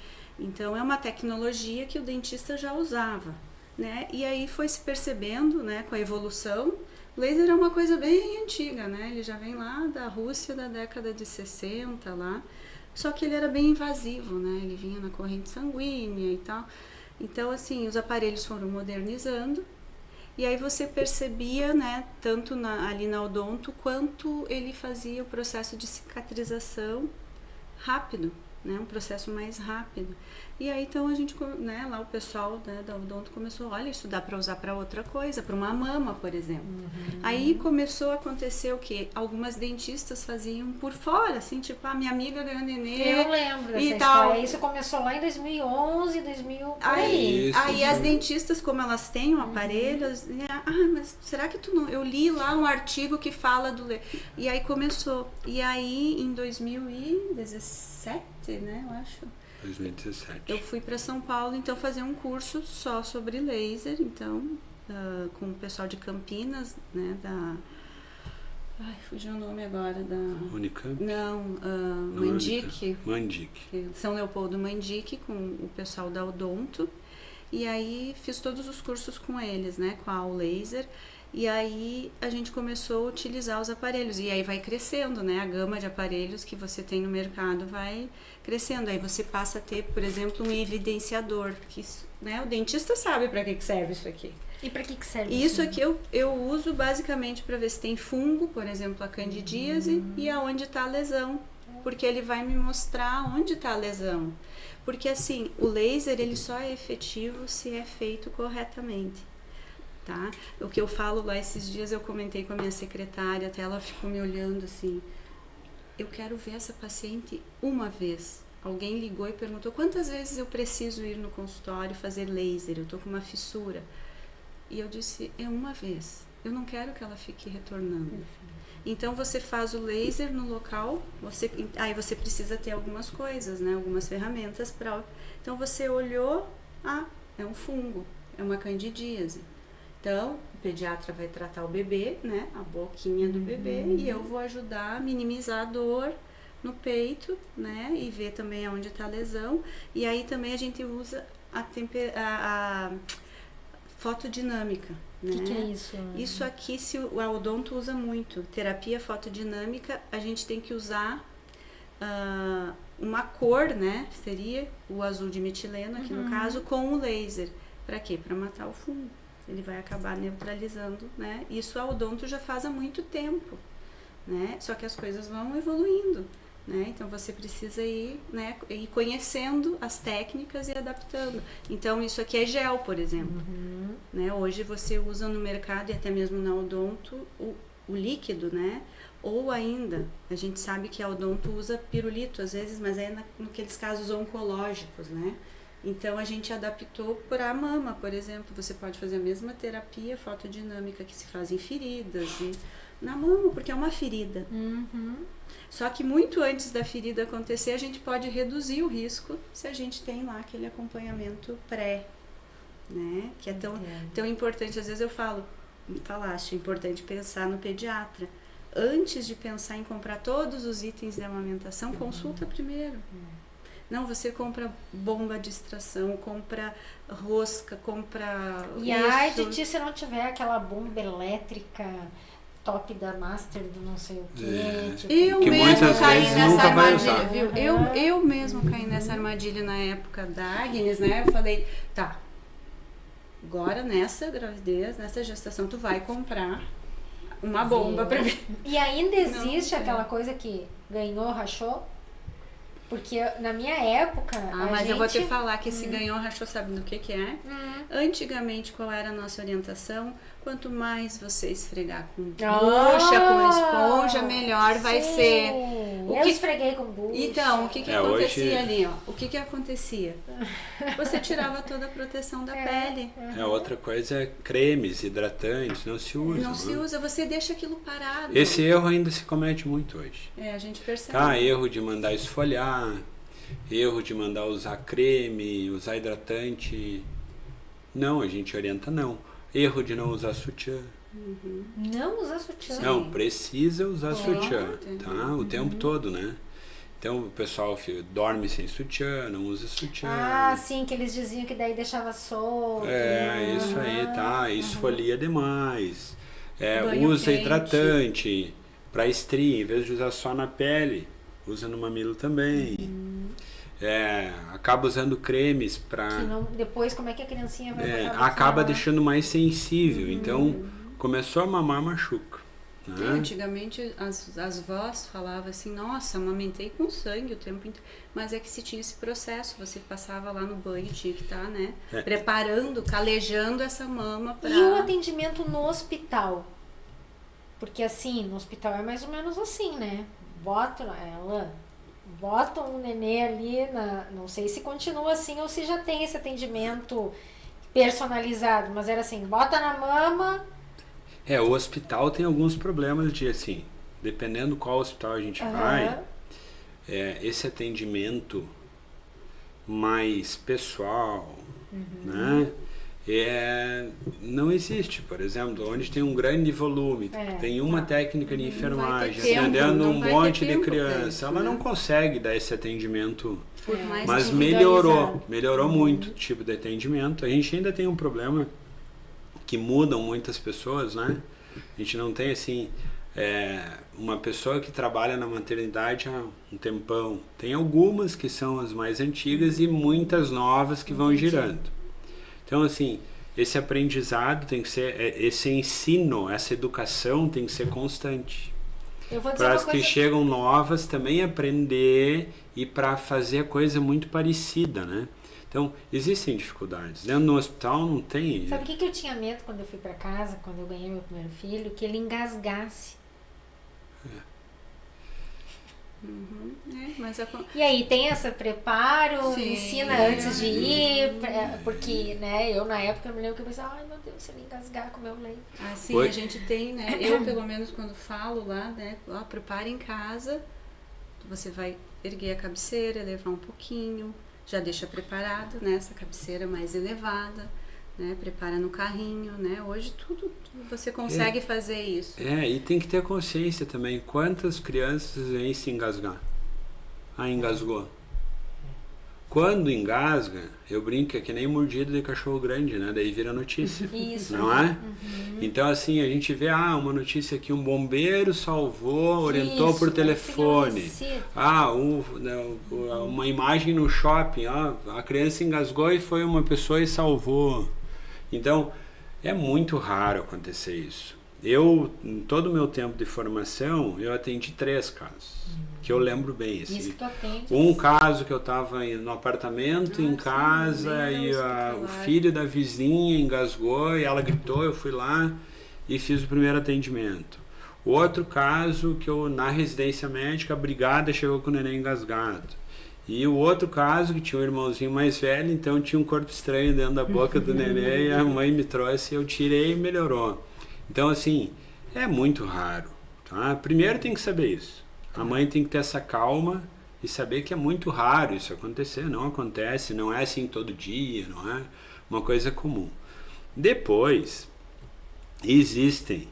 então é uma tecnologia que o dentista já usava, né, e aí foi se percebendo, né, com a evolução. O laser é uma coisa bem antiga, né? Ele já vem lá da Rússia da década de 60 lá. Só que ele era bem invasivo, né? Ele vinha na corrente sanguínea e tal. Então, assim, os aparelhos foram modernizando. E aí você percebia, né? Tanto ali na odonto, quanto ele fazia o processo de cicatrização rápido, né? Um processo mais rápido. E aí então a gente, né, lá o pessoal, né, da odonto começou, olha, isso dá para usar para outra coisa, para uma mama, por exemplo. Aí começou a acontecer o quê? Algumas dentistas faziam por fora, assim, tipo, a minha amiga ganhou nenê. Eu lembro dessa história. Isso começou lá em 2011, 2000. Aí as dentistas, como elas têm um aparelho, mas será que tu não... Eu li lá um artigo que fala do... E aí começou. E aí em 2017, né, eu acho... 2017. Eu fui para São Paulo, então, fazer um curso só sobre laser, então, com o pessoal de Campinas, né, fugiu o nome agora, da... Unicamp? Não, Mandic. São Leopoldo Mandic, com o pessoal da Odonto, e aí fiz todos os cursos com eles, né, com a laser. E aí a gente começou a utilizar os aparelhos. E aí vai crescendo, né? A gama de aparelhos que você tem no mercado vai crescendo. Aí você passa a ter, por exemplo, um evidenciador. Que, né, o dentista sabe para que serve isso aqui. E para que serve isso? Isso aqui eu uso basicamente para ver se tem fungo, por exemplo, a candidíase, e aonde está a lesão. Porque ele vai me mostrar onde está a lesão. Porque assim, o laser ele só é efetivo se é feito corretamente. Tá? O que eu falo lá esses dias, eu comentei com a minha secretária, até ela ficou me olhando assim, eu quero ver essa paciente uma vez. Alguém ligou e perguntou quantas vezes eu preciso ir no consultório fazer laser, eu tô com uma fissura. E eu disse, é uma vez, eu não quero que ela fique retornando. Então você faz o laser no local, aí você precisa ter algumas coisas, né? Algumas ferramentas para. Então você olhou, é um fungo, é uma candidíase. Então, o pediatra vai tratar o bebê, né, a boquinha do bebê, e eu vou ajudar a minimizar a dor no peito, né, e ver também onde está a lesão. E aí também a gente usa a fotodinâmica. O Né? que é isso? Isso aqui, se o odonto usa muito. Terapia fotodinâmica, a gente tem que usar uma cor, né? Seria o azul de metileno, aqui no caso, com o laser. Para quê? Para matar o fungo. Ele vai acabar neutralizando, né? Isso a odonto já faz há muito tempo, né? Só que as coisas vão evoluindo, né? Então você precisa ir, né, ir conhecendo as técnicas e adaptando. Então isso aqui é gel, por exemplo, né? Hoje você usa no mercado e até mesmo na odonto o líquido, né? Ou ainda, a gente sabe que a odonto usa pirulito às vezes, mas é naqueles casos oncológicos, né? Então a gente adaptou para a mama, por exemplo. Você pode fazer a mesma terapia fotodinâmica que se faz em feridas e na mama, porque é uma ferida. Só que muito antes da ferida acontecer, a gente pode reduzir o risco se a gente tem lá aquele acompanhamento pré, né? Que é tão importante. Às vezes eu falaste, é importante pensar no pediatra. Antes de pensar em comprar todos os itens de amamentação, consulta primeiro. Não, você compra bomba de extração, compra rosca, compra E ai de ti se não tiver aquela bomba elétrica top da Master do não sei o quê. Tipo, eu que mesmo muitas caí vezes nessa nunca vai armadilha, usar. viu? Eu mesmo caí nessa armadilha na época da Agnes, né? Eu falei, tá, agora nessa gravidez, nessa gestação, tu vai comprar uma bomba pra mim. E ainda existe Não, aquela coisa que ganhou, rachou? Porque na minha época. Mas eu vou te falar que esse ganhou, rachou, sabe do que é? Antigamente, qual era a nossa orientação? Quanto mais você esfregar com bucha, com esponja, melhor vai ser. Eu esfreguei com bucha. Então, o que acontecia hoje... ali, ó? O que acontecia? Você tirava toda a proteção da pele. Outra coisa é cremes, hidratantes, não se usa. Não se usa, você deixa aquilo parado. Esse erro ainda se comete muito hoje. A gente percebe. Erro de mandar esfoliar, erro de mandar usar creme, usar hidratante. Não, a gente orienta não. Erro de não usar sutiã. Não usar sutiã? Não, precisa usar sutiã, tá? O tempo todo, né? Então o pessoal dorme sem sutiã, não usa sutiã. Sim, que eles diziam que daí deixava solto. Isso aí, tá? Esfolia demais. Banho Usa quente. hidratante para estria, em vez de usar só na pele, usa no mamilo também. Acaba usando cremes para... Depois, como é que a criancinha vai botar acaba deixando mais sensível. Então, começou a mamar, machuca. Né? Antigamente, as vós falavam assim, nossa, amamentei com sangue o tempo inteiro. Mas é que se tinha esse processo, você passava lá no banho, tinha que estar, né? Preparando, calejando essa mama para... E o atendimento no hospital? Porque assim, no hospital é mais ou menos assim, né? Bota um nenê ali, não sei se continua assim ou se já tem esse atendimento personalizado, mas era assim, bota na mama. O hospital tem alguns problemas de assim, dependendo qual hospital a gente vai, esse atendimento mais pessoal, né? Não existe, por exemplo, onde tem um grande volume, tem uma técnica de enfermagem atendendo um monte de criança, ela não consegue dar esse atendimento, mas melhorou muito o tipo de atendimento. A gente ainda tem um problema que mudam muitas pessoas, né? A gente não tem assim uma pessoa que trabalha na maternidade há um tempão. Tem algumas que são as mais antigas e muitas novas que vão girando. Então, assim, esse aprendizado tem que ser, esse ensino, essa educação tem que ser constante. Para as que chegam novas também aprender e para fazer a coisa muito parecida, né? Então, existem dificuldades. Dentro do hospital não tem... Sabe o que eu tinha medo quando eu fui para casa, quando eu ganhei meu primeiro filho? Que ele engasgasse. E aí tem esse preparo, ensina antes de ir, porque, né, eu na época eu me lembro que eu pensava, ai meu Deus, se ele engasgar com o meu leite. Sim, a gente tem, né, eu pelo menos quando falo lá, né, prepara em casa, você vai erguer a cabeceira, elevar um pouquinho, já deixa preparado, né, essa cabeceira mais elevada, né, prepara no carrinho, né, hoje tudo você consegue fazer isso. E tem que ter consciência também, quantas crianças vêm se engasgar? Engasgou. Quando engasga, eu brinco que é que nem mordida de cachorro grande, né? Daí vira notícia. Isso. Não é? Então, assim, a gente vê, uma notícia aqui, um bombeiro salvou, orientou Isso, por telefone. Uhum. Uma imagem no shopping, a criança engasgou e foi uma pessoa e salvou. Então, é muito raro acontecer isso. Eu, em todo o meu tempo de formação, eu atendi 3 casos. Que eu lembro bem, assim. Isso que tu atende. Um caso que eu estava no apartamento, em casa, e o filho da vizinha engasgou e ela gritou, eu fui lá e fiz o primeiro atendimento. O outro caso que eu, na residência médica, a brigada chegou com o neném engasgado. E o outro caso que tinha um irmãozinho mais velho, então tinha um corpo estranho dentro da boca do neném, e a mãe me trouxe, eu tirei e melhorou. Então, assim, é muito raro, tá? Primeiro tem que saber isso. A mãe tem que ter essa calma e saber que é muito raro isso acontecer, não acontece, não é assim todo dia, não é uma coisa comum. Depois, existem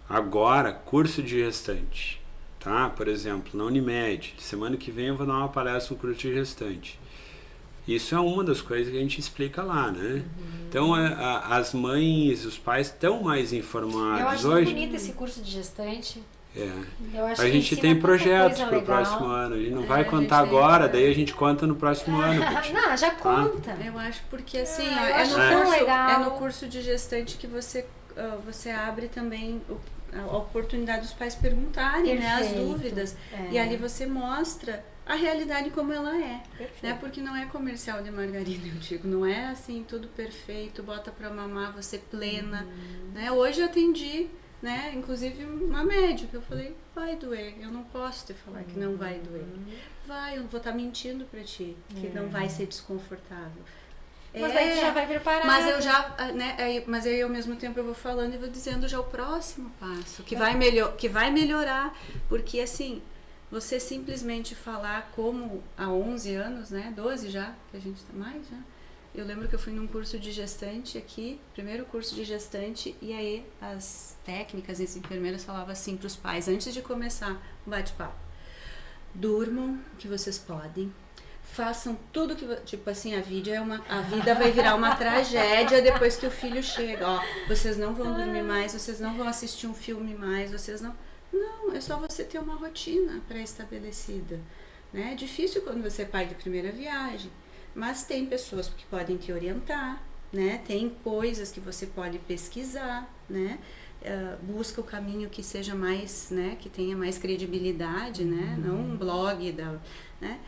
agora curso de gestante, tá? Por exemplo, na Unimed, semana que vem eu vou dar uma palestra no curso de gestante. Isso é uma das coisas que a gente explica lá, né? Então, as mães, os pais estão mais informados. Eu acho hoje. muito bonito esse curso de gestante. Eu acho A que gente ensina tem tanta projetos coisa para o legal. próximo ano. A gente não vai contar agora, daí a gente conta no próximo ano. Não, já conta. Eu acho porque assim, eu acho tão legal. é no curso de gestante que você abre também a oportunidade dos pais perguntarem, né, as dúvidas. E ali você mostra a realidade como ela é, né? Porque não é comercial de margarina, eu digo, não é assim tudo perfeito, bota pra mamar, você plena, né? Hoje eu atendi, né, inclusive uma médica, eu falei, vai doer, eu não posso te falar que não vai doer, vai, eu vou estar mentindo pra ti, que não vai ser desconfortável. Mas daí tu já vai preparar. Mas eu já, né, mas aí ao mesmo tempo eu vou falando e vou dizendo já o próximo passo, que vai melhorar, porque assim, você simplesmente falar como há 11 anos, né, 12 já, que a gente tá mais já. Eu lembro que eu fui num curso de gestante aqui, primeiro curso de gestante, e aí as técnicas, as enfermeiras falavam assim para os pais, antes de começar o bate-papo: durmam o que vocês podem, façam tudo que, tipo assim, a vida vai virar uma tragédia depois que o filho chega, ó, vocês não vão dormir mais, vocês não vão assistir um filme mais, vocês não, é só você ter uma rotina pré-estabelecida, né? É difícil quando você é pai de primeira viagem, mas tem pessoas que podem te orientar, né? Tem coisas que você pode pesquisar, né? Busca o caminho que seja mais, né? Que tenha mais credibilidade, né? Não um blog, né?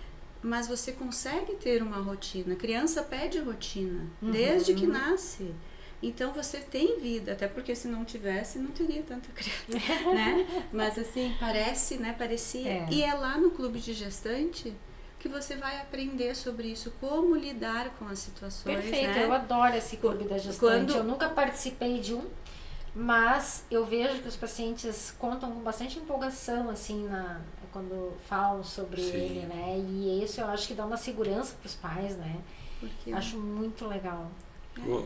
Mas você consegue ter uma rotina. A criança pede rotina, desde que nasce. Então você tem vida, até porque se não tivesse, não teria tanta criança, né? Mas assim, parecia. E é lá no clube de gestante que você vai aprender sobre isso, como lidar com as situações. Perfeito, né? eu adoro esse clube da gestante. Eu nunca participei de um, mas eu vejo que os pacientes contam com bastante empolgação, assim, quando falam sobre ele, né? E isso eu acho que dá uma segurança para os pais, né? Porque acho muito legal.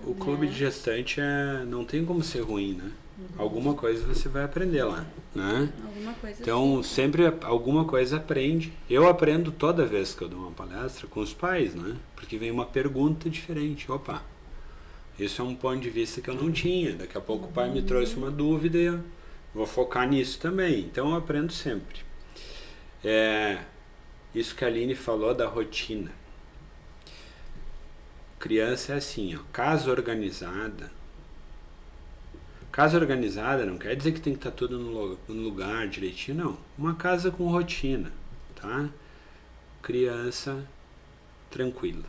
O clube de gestante não tem como ser ruim, né? Alguma coisa você vai aprender lá, né? Alguma coisa então, sempre alguma coisa aprende. Eu aprendo toda vez que eu dou uma palestra com os pais, né? Porque vem uma pergunta diferente. Opa, isso é um ponto de vista que eu não tinha. Daqui a pouco o pai me trouxe uma dúvida e eu vou focar nisso também. Então, eu aprendo sempre. Isso que a Aline falou da rotina. Criança é assim, ó, casa organizada. Casa organizada não quer dizer que tem que estar tudo no lugar direitinho, não. Uma casa com rotina, tá? Criança tranquila.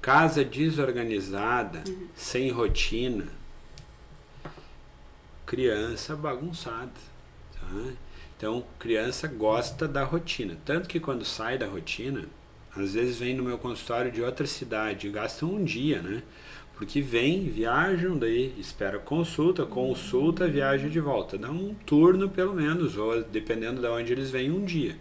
Casa desorganizada, sem rotina, criança bagunçada, tá? Então, criança gosta da rotina. Tanto que quando sai da rotina, às vezes vem no meu consultório de outra cidade, gastam um dia, né? Porque vem, viajam, daí espera consulta, viaja de volta. Dá um turno pelo menos, ou dependendo de onde eles vêm, um dia.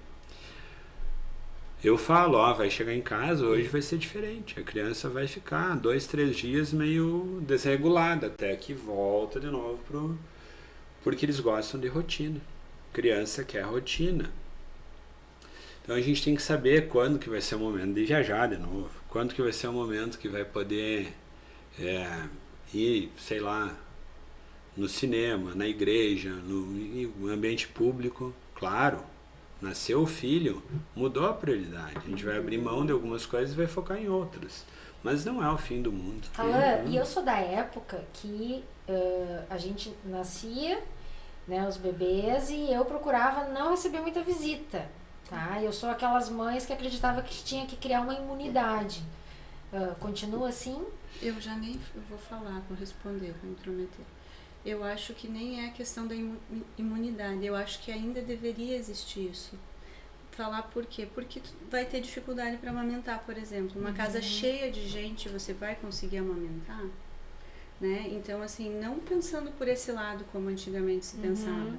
Eu falo, vai chegar em casa, hoje vai ser diferente. A criança vai ficar 2, 3 dias meio desregulada, até que volta de novo porque eles gostam de rotina. Criança quer rotina. Então a gente tem que saber quando que vai ser o momento de viajar de novo, quando que vai ser o momento que vai poder ir, sei lá, no cinema, na igreja, no ambiente público. Claro, nasceu o filho, mudou a prioridade. A gente vai abrir mão de algumas coisas e vai focar em outras. Mas não é o fim do mundo. Alan, e eu sou da época que a gente nascia, né, os bebês, e eu procurava não receber muita visita, tá? Eu sou aquelas mães que acreditava que tinha que criar uma imunidade. Continua assim? Eu já nem vou falar, vou responder, vou me intrometer. Eu acho que nem é a questão da imunidade, eu acho que ainda deveria existir isso. Falar por quê? Porque tu vai ter dificuldade para amamentar, por exemplo. Uma casa cheia de gente, você vai conseguir amamentar? Né? Então, assim, não pensando por esse lado como antigamente se pensava.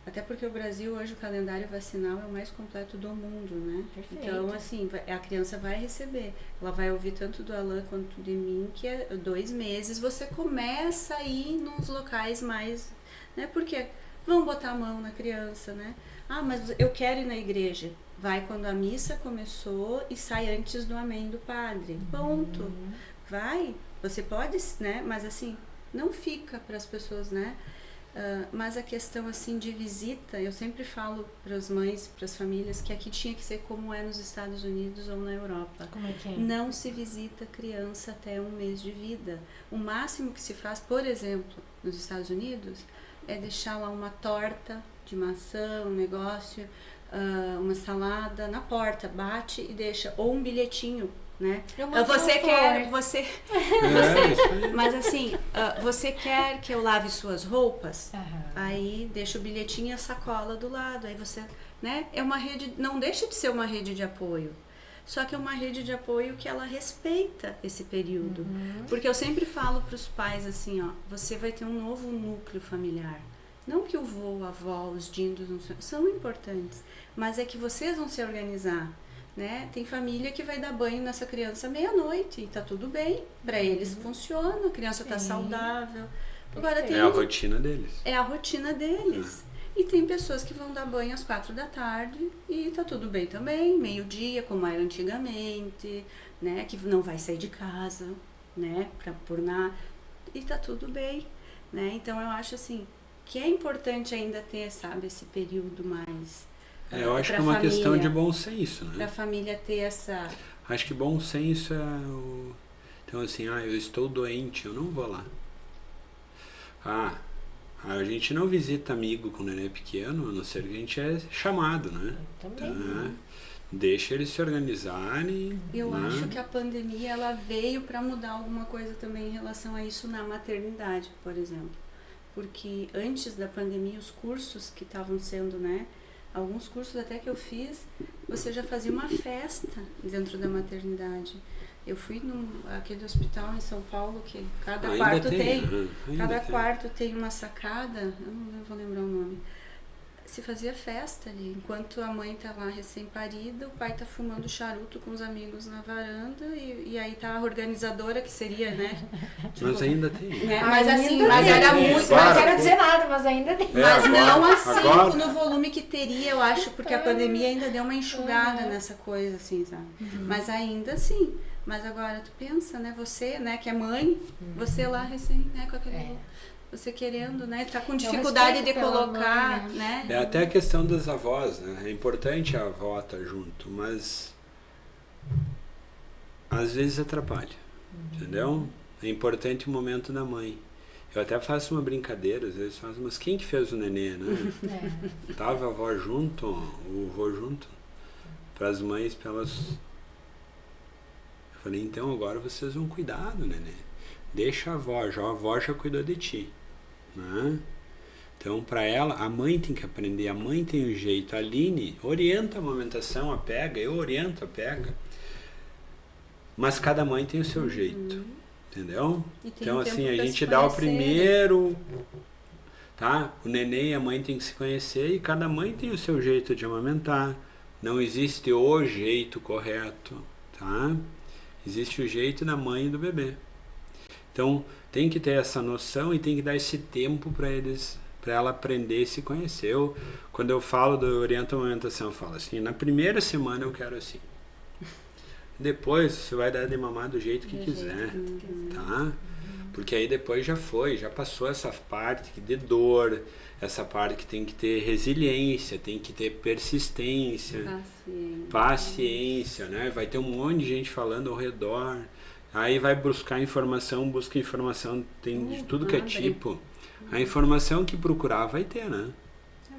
Até porque o Brasil, hoje, o calendário vacinal é o mais completo do mundo, né? Perfeito. Então, assim, a criança vai receber. Ela vai ouvir tanto do Alan quanto de mim, que 2 meses você começa a ir nos locais mais... Né? Porque vão botar a mão na criança, né? Ah, mas eu quero ir na igreja. Vai quando a missa começou e sai antes do amém do padre. Ponto. Vai. Você pode, né? Mas assim, não fica para as pessoas, né? Mas a questão assim de visita, eu sempre falo para as mães, para as famílias, que aqui tinha que ser como é nos Estados Unidos ou na Europa. Como é que é? Não se visita criança até 1 mês de vida. O máximo que se faz, por exemplo, nos Estados Unidos, é deixar lá uma torta de maçã, um negócio, uma salada na porta, bate e deixa, ou um bilhetinho, né? Mas assim, você quer que eu lave suas roupas? Aí deixa o bilhetinho e a sacola do lado, aí você, né? É uma rede, não deixa de ser uma rede de apoio. Só que é uma rede de apoio que ela respeita esse período. Porque eu sempre falo para os pais assim, ó, você vai ter um novo núcleo familiar. Não que o vô, a avó, os dindos não são importantes, mas é que vocês vão se organizar, né? Tem família que vai dar banho nessa criança meia-noite e tá tudo bem, para eles funciona, a criança tá saudável. Agora tem a rotina deles. É a rotina deles. E tem pessoas que vão dar banho às 4 da tarde e tá tudo bem também, meio-dia, como era antigamente, né? Que não vai sair de casa, né? E tá tudo bem, né? Então eu acho assim, que é importante ainda ter, sabe, esse período mais... eu acho que é uma questão de bom senso, né? Para a família ter essa... Acho que bom senso é o... Então assim, eu estou doente, eu não vou lá. A gente não visita amigo com neném pequeno, a não ser que a gente é chamado, né? Também. Deixa eles se organizarem. Eu acho que a pandemia, ela veio para mudar alguma coisa também em relação a isso na maternidade, por exemplo. Porque antes da pandemia, os cursos que estavam sendo, né? Alguns cursos até que eu fiz, você já fazia uma festa dentro da maternidade. Eu fui naquele hospital em São Paulo que cada quarto tem uma sacada, eu não vou lembrar o nome. Se fazia festa ali, enquanto a mãe tá lá recém-parida, o pai tá fumando charuto com os amigos na varanda e aí tá a organizadora, que seria, né? Tipo, mas ainda tem. Né? Mas assim, era muito... Não quero dizer nada, mas ainda tem. Mas não assim, no volume que teria, eu acho, porque a pandemia ainda deu uma enxugada nessa coisa, assim, sabe? Mas ainda assim. Mas agora tu pensa, né? Você, né, que é mãe, você lá recém, né, com aquele... Você querendo, né? Tá com dificuldade de colocar, mãe, né? É até a questão das avós, né? É importante a avó estar junto, mas às vezes atrapalha, entendeu? É importante o momento da mãe. Eu até faço uma brincadeira, às vezes faço, mas quem que fez o nenê, né? Tava a avó junto, o vô junto, para as mães, para elas... Eu falei, então agora vocês vão cuidar do nenê. Deixa a avó já cuidou de ti. Né? Então, para ela, a mãe tem que aprender, a mãe tem um jeito. A Aline orienta a amamentação, a pega, eu oriento a pega. Mas cada mãe tem o seu jeito, entendeu? Então, assim, a gente dá o primeiro, tá? O neném e a mãe tem que se conhecer e cada mãe tem o seu jeito de amamentar. Não existe o jeito correto, tá? Existe o jeito da mãe e do bebê. Então, tem que ter essa noção e tem que dar esse tempo para eles para ela aprender e se conhecer. Quando eu falo do oriento à amamentação, eu falo assim, na primeira semana eu quero assim. Depois você vai dar de mamar do jeito que quiser, tá? Porque aí depois já passou essa parte de dor, essa parte que tem que ter resiliência, tem que ter persistência, paciência, né? Vai ter um monte de gente falando ao redor, aí vai busca informação, tem de tudo que é tipo. A informação que procurar vai ter, né?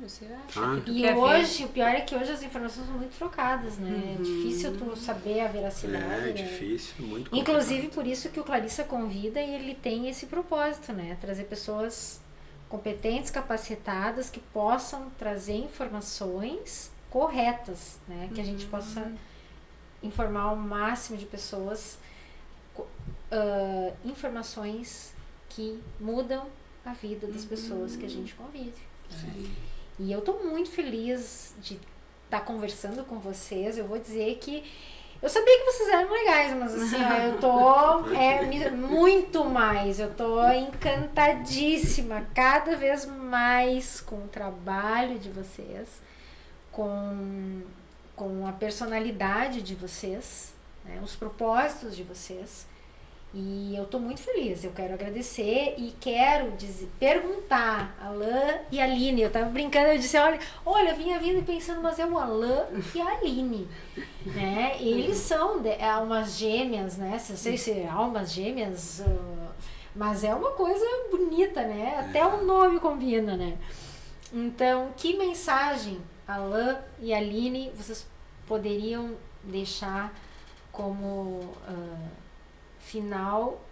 Você acha que e hoje, o pior é que hoje as informações são muito trocadas, né? É difícil tu saber a veracidade. É difícil, muito complicado. Inclusive por isso que o Clarissa convida e ele tem esse propósito, né? Trazer pessoas competentes, capacitadas, que possam trazer informações corretas, né? Que a gente possa informar o máximo de pessoas, informações que mudam a vida das pessoas que a gente convive. Né? E eu tô muito feliz de estar conversando com vocês. Eu vou dizer que eu sabia que vocês eram legais, mas assim, eu tô muito mais. Eu tô encantadíssima cada vez mais com o trabalho de vocês, com a personalidade de vocês, né, os propósitos de vocês. E eu tô muito feliz, eu quero agradecer e quero perguntar a Alain e a Aline. Eu tava brincando, eu disse, olha, eu vinha vindo pensando, mas é o Alain e a Aline, né? Eles são almas gêmeas, né? Não sei se é almas gêmeas, mas é uma coisa bonita, né? Até o nome combina, né? Então, que mensagem, Alain e Aline, vocês poderiam deixar como final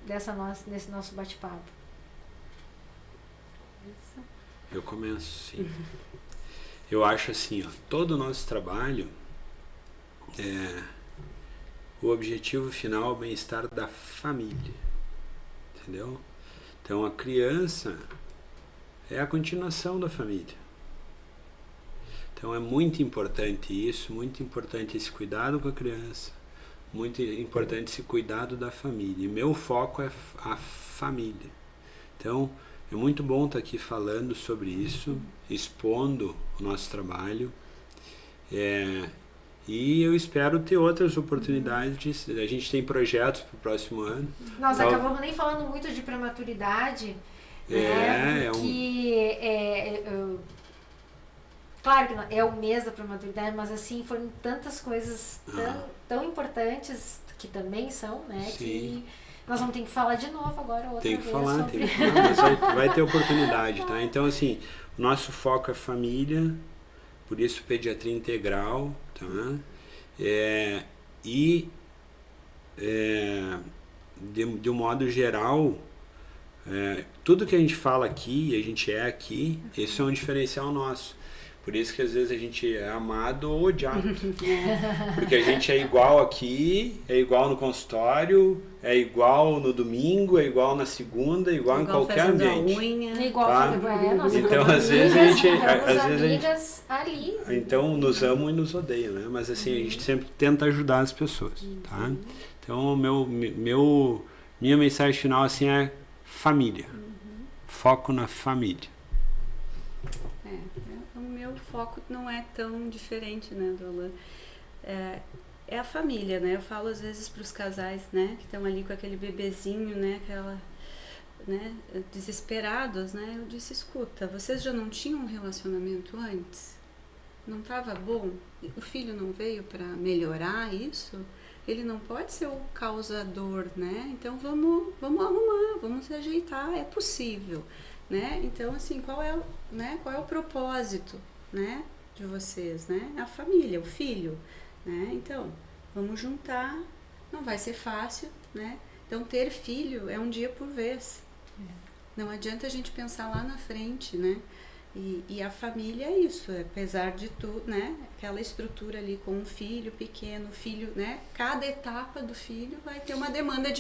desse nosso bate-papo? Eu começo, sim. Eu acho assim, todo o nosso trabalho, o objetivo final é o bem-estar da família, entendeu? Então a criança é a continuação da família. Então é muito importante isso, muito importante esse cuidado com a criança, muito importante esse cuidado da família. E meu foco é a família. Então, é muito bom estar aqui falando sobre isso, expondo o nosso trabalho. E eu espero ter outras oportunidades. A gente tem projetos para o próximo ano. Nós acabamos nem falando muito de prematuridade. Né? Claro que é o mês da prematuridade, mas assim, foram tantas coisas tão importantes que também são, né? Sim. Que nós vamos ter que falar de novo agora outra vez. Tem que falar, mas vai ter oportunidade, tá? Então, assim, o nosso foco é família, por isso pediatria integral, tá? De um modo geral, tudo que a gente fala aqui, a gente é aqui, esse é um diferencial nosso. Por isso que às vezes a gente é amado ou odiado. Porque a gente é igual aqui, é igual no consultório, é igual no domingo, é igual na segunda, é igual em qualquer ambiente. Então às vezes a gente ali. Então nos amam e nos odeiam, né? Mas assim, a gente sempre tenta ajudar as pessoas, tá? Então minha mensagem final assim é família. Foco na família. O meu foco não é tão diferente, né, do Alain. É a família, né? Eu falo às vezes para os casais, né, que estão ali com aquele bebezinho, né, desesperados, né? Eu disse, escuta, vocês já não tinham um relacionamento antes? Não estava bom? O filho não veio para melhorar isso? Ele não pode ser o causador, né? Então vamos arrumar, vamos se ajeitar, é possível. Né? Então, assim, qual é o propósito, né, de vocês, né? A família, o filho, né? Então, vamos juntar, não vai ser fácil, né? Então, ter filho é um dia por vez. Não adianta a gente pensar lá na frente, né? E a família é isso, apesar de tudo, né? Aquela estrutura ali com um filho pequeno, filho, né? Cada etapa do filho vai ter uma demanda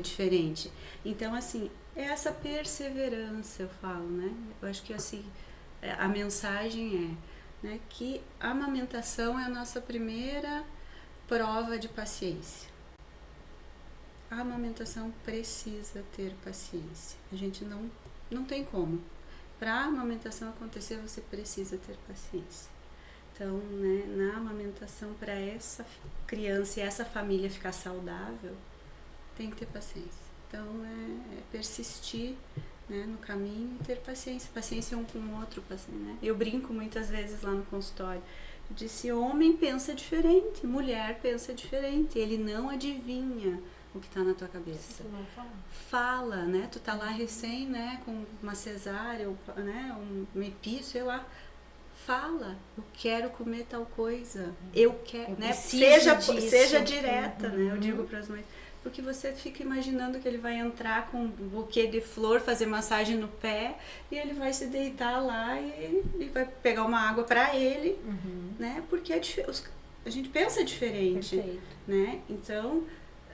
diferente. Então, assim, é essa perseverança, eu falo, né? Eu acho que, assim, a mensagem né, que a amamentação é a nossa primeira prova de paciência. A amamentação precisa ter paciência. A gente não Não tem como. Para a amamentação acontecer, você precisa ter paciência. Então, né, na amamentação, para essa criança e essa família ficar saudável, tem que ter paciência. Então, é persistir, né, no caminho e ter paciência. Paciência um com o outro. Né? Eu brinco muitas vezes lá no consultório. Eu disse, homem pensa diferente, mulher pensa diferente. Ele não adivinha o que está na tua cabeça. Fala, né? Tu tá lá recém, né, com uma cesárea, ou, né, um epi, sei lá. Fala, eu quero comer tal coisa, eu quero, né? Seja direta, né? Eu digo para as mães, porque você fica imaginando que ele vai entrar com um buquê de flor, fazer massagem no pé e ele vai se deitar lá e vai pegar uma água para ele, né? Porque a gente pensa diferente, perfeito, né? Então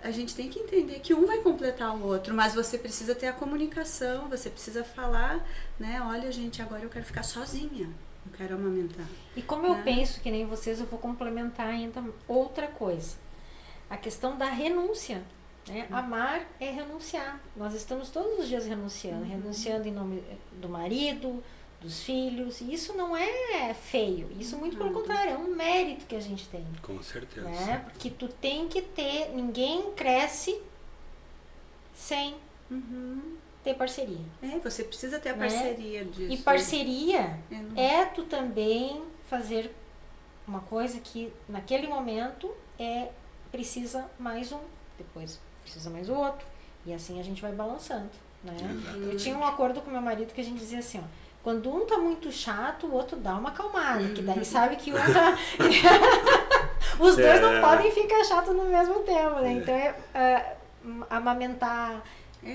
a gente tem que entender que um vai completar o outro, mas você precisa ter a comunicação, você precisa falar, né? Olha, gente, agora eu quero ficar sozinha. Eu quero amamentar. E como eu penso que nem vocês, eu vou complementar ainda outra coisa. A questão da renúncia. Né? Amar é renunciar. Nós estamos todos os dias renunciando. Renunciando em nome do marido, dos filhos. E isso não é feio. Isso, muito pelo contrário, é um mérito que a gente tem. Com certeza. Né? Porque tu tem que ter... Ninguém cresce sem... ter parceria. Você precisa ter a parceria disso. E parceria é tu também fazer uma coisa que naquele momento precisa mais um, depois precisa mais o outro, e assim a gente vai balançando, né? Eu tinha um acordo com meu marido que a gente dizia assim, ó, quando um tá muito chato, o outro dá uma acalmada, que daí sabe que um tá... Os dois não podem ficar chatos no mesmo tempo, né? Então amamentar,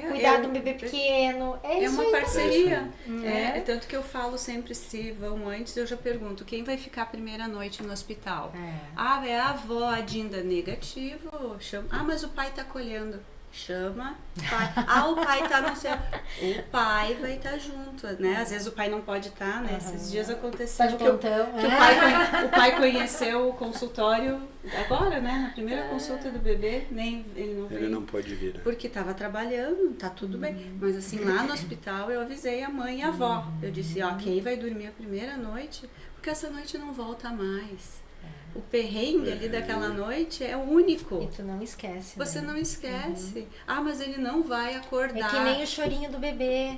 cuidar do bebê pequeno, é isso. É uma parceria. É tanto que eu falo sempre, se vão antes, eu já pergunto, quem vai ficar a primeira noite no hospital? É a avó, a Dinda, negativo. Chama. Mas o pai tá colhendo. Chama. Pai. O pai tá no céu. O pai vai estar junto, né? Às vezes o pai não pode estar, né? Esses dias aconteceu tá que o pai conheceu o consultório agora, né? Na primeira consulta do bebê, ele não veio. Ele não pode vir. Porque estava trabalhando, tá tudo bem. Mas assim, lá no hospital eu avisei a mãe e a avó. Eu disse, ó, quem vai dormir a primeira noite, porque essa noite não volta mais. O perrengue ali daquela noite é único. E tu não esquece. Você não esquece. Mas ele não vai acordar. É que nem o chorinho do bebê.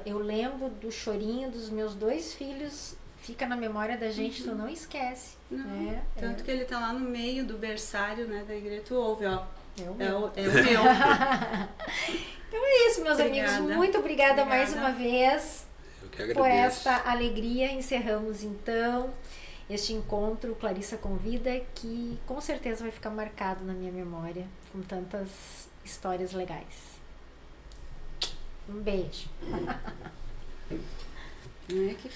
Eu lembro do chorinho dos meus 2 filhos. Fica na memória da gente, tu não esquece. Não. Tanto que ele tá lá no meio do berçário, né, da igreja. Tu ouve, ó. É o meu. Então é isso, meus amigos. Muito obrigada mais uma vez. Eu que agradeço. Com esta alegria, encerramos então este encontro Clarissa Convida, que com certeza vai ficar marcado na minha memória, com tantas histórias legais. Um beijo. Não é que